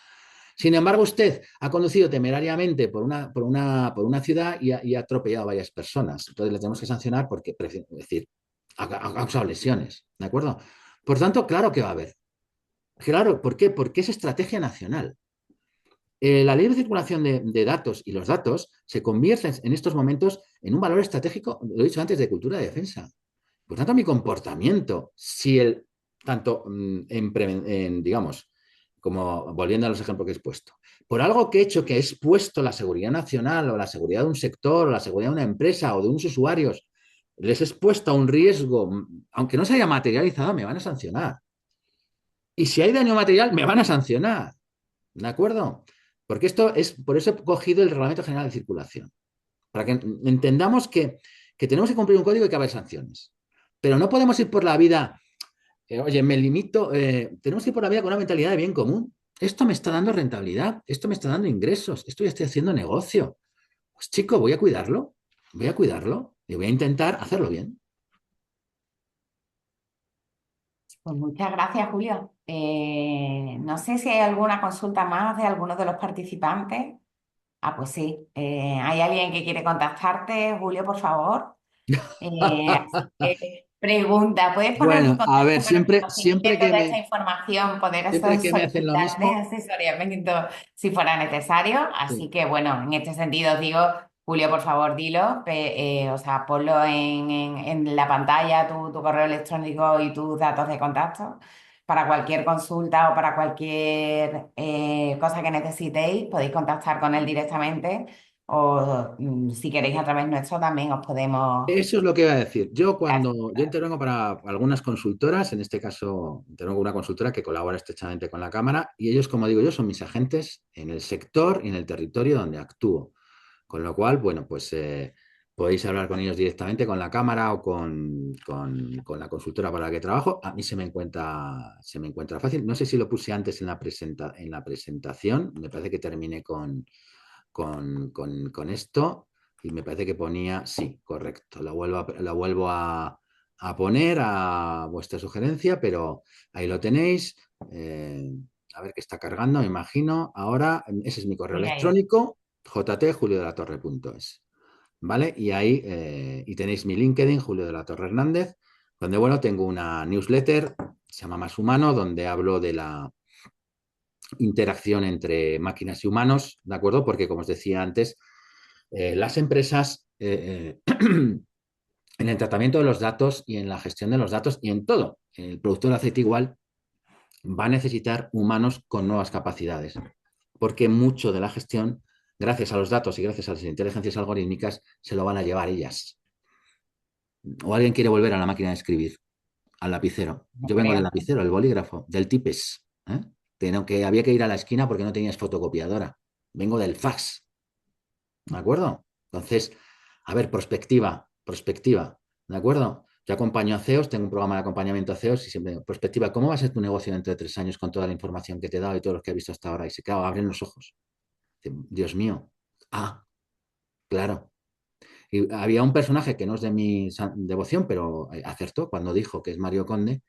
Sin embargo, usted ha conducido temerariamente por una ciudad y ha atropellado a varias personas. Entonces le tenemos que sancionar porque, es decir, ha causado lesiones, ¿de acuerdo? Por tanto, claro que va a haber. Claro, ¿por qué? Porque es estrategia nacional. La libre circulación de datos y los datos se convierten en estos momentos en un valor estratégico, lo he dicho antes, de cultura de defensa. Por tanto, mi comportamiento, si el, tanto digamos, como volviendo a los ejemplos que he expuesto, por algo que he hecho que he expuesto la seguridad nacional o la seguridad de un sector o la seguridad de una empresa o de unos usuarios, les he expuesto a un riesgo, aunque no se haya materializado, me van a sancionar. Y si hay daño material, me van a sancionar. ¿De acuerdo? Porque esto es, por eso he cogido el Reglamento General de Circulación, para que entendamos que tenemos que cumplir un código y que va a haber sanciones. Pero no podemos ir por la vida, oye, me limito, tenemos que ir por la vida con una mentalidad de bien común. Esto me está dando rentabilidad, esto me está dando ingresos, esto ya estoy haciendo negocio. Pues chico, voy a cuidarlo y voy a intentar hacerlo bien. Pues muchas gracias, Julio. No sé si hay alguna consulta más de alguno de los participantes. Ah, pues sí. ¿Hay alguien que quiere contactarte, Julio, por favor? Así que pregunta, ¿puedes poner tu Bueno, a ver, contacto para mi conocimiento de esta información, poder siempre que me hacen lo solicitarte mismo, asesoramiento si fuera necesario? Así sí. que bueno, en este sentido os digo, Julio, por favor, dilo, o sea, ponlo en la pantalla, tu correo electrónico y tus datos de contacto. Para cualquier consulta o para cualquier cosa que necesitéis, podéis contactar con él directamente o si queréis a través nuestro también os podemos... Eso es lo que iba a decir. Yo intervengo para algunas consultoras, en este caso intervengo con una consultora que colabora estrechamente con la Cámara y ellos, como digo yo, son mis agentes en el sector y en el territorio donde actúo. Con lo cual, bueno, pues podéis hablar con ellos directamente, con la Cámara o con la consultora para la que trabajo. A mí se me encuentra fácil. No sé si lo puse antes en la presentación. Me parece que terminé con esto y me parece que ponía, sí, correcto. La vuelvo a poner a vuestra sugerencia, pero ahí lo tenéis. A ver qué está cargando, me imagino. Ahora, ese es mi correo Mira ahí. electrónico, jtjuliodelatorre.es. ¿Vale? Y ahí y tenéis mi LinkedIn, Julio de la Torre Hernández, donde, bueno, tengo una newsletter, se llama Más Humano, donde hablo de la interacción entre máquinas y humanos, ¿de acuerdo? Porque, como os decía antes, las empresas en el tratamiento de los datos y en la gestión de los datos y en todo, el producto del aceite igual va a necesitar humanos con nuevas capacidades, porque mucho de la gestión, gracias a los datos y gracias a las inteligencias algorítmicas, se lo van a llevar ellas. O alguien quiere volver a la máquina de escribir, al lapicero. No Yo vengo del creo. lapicero, el bolígrafo, del tipes, ¿eh? Que había que ir a la esquina porque no tenías fotocopiadora. Vengo del fax, ¿de acuerdo? Entonces, a ver, perspectiva, ¿de acuerdo? Yo acompaño a CEOs, tengo un programa de acompañamiento a CEOs y siempre, perspectiva, ¿cómo va a ser tu negocio dentro de 3 años con toda la información que te he dado y todo lo que he visto hasta ahora? Y se claro, abren los ojos. Dios mío. Ah, claro. Y había un personaje que no es de mi devoción, pero acertó cuando dijo que es Mario Conde.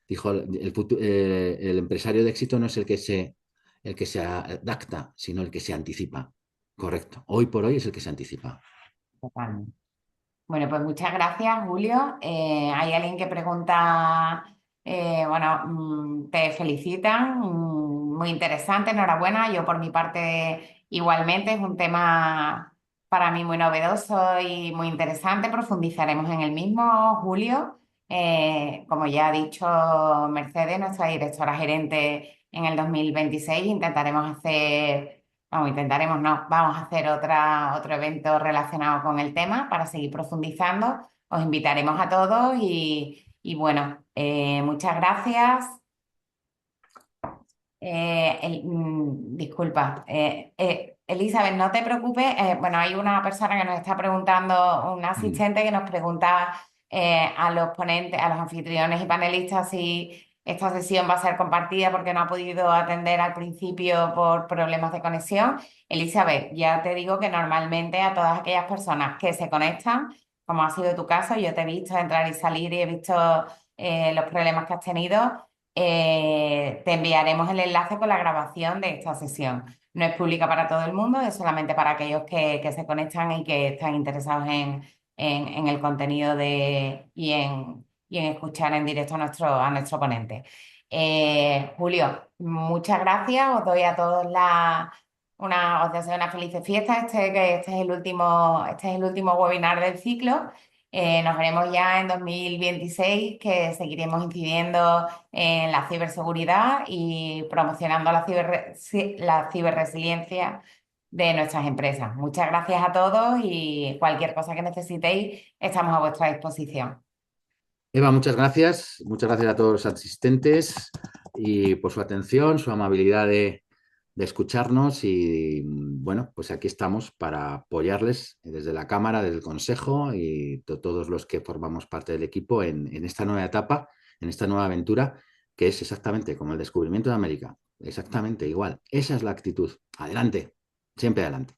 Dijo, el empresario de éxito no es el que se adapta, sino el que se anticipa. Correcto. Hoy por hoy es el que se anticipa. Totalmente. Bueno, pues muchas gracias, Julio. Hay alguien que pregunta, bueno, te felicitan, muy interesante, enhorabuena. Yo por mi parte igualmente es un tema para mí muy novedoso y muy interesante. Profundizaremos en el mismo, Julio. Como ya ha dicho Mercedes, nuestra directora gerente en el 2026, intentaremos hacer... Vamos, intentaremos, no, vamos a hacer otro evento relacionado con el tema para seguir profundizando. Os invitaremos a todos y bueno, muchas gracias. Disculpa, Elizabeth, no te preocupes. Bueno, hay una persona que nos está preguntando, un Mm. asistente que nos pregunta a los ponentes, a los anfitriones y panelistas si esta sesión va a ser compartida porque no ha podido atender al principio por problemas de conexión. Elizabeth, ya te digo que normalmente a todas aquellas personas que se conectan, como ha sido tu caso, yo te he visto entrar y salir y he visto los problemas que has tenido. te enviaremos el enlace con la grabación de esta sesión. No es pública para todo el mundo, es solamente para aquellos que se conectan y que están interesados en el contenido y en escuchar en directo a nuestro ponente. Julio, muchas gracias. Os doy a todos os deseo una feliz fiesta. Este es el último webinar del ciclo. Nos veremos ya en 2026, que seguiremos incidiendo en la ciberseguridad y promocionando la ciberresiliencia de nuestras empresas. Muchas gracias a todos y cualquier cosa que necesitéis, estamos a vuestra disposición. Eva, muchas gracias a todos los asistentes y por su atención, su amabilidad de escucharnos y bueno, pues aquí estamos para apoyarles desde la Cámara, desde el Consejo y todos los que formamos parte del equipo en esta nueva etapa, en esta nueva aventura, que es exactamente como el descubrimiento de América, exactamente igual. Esa es la actitud. Adelante, siempre adelante.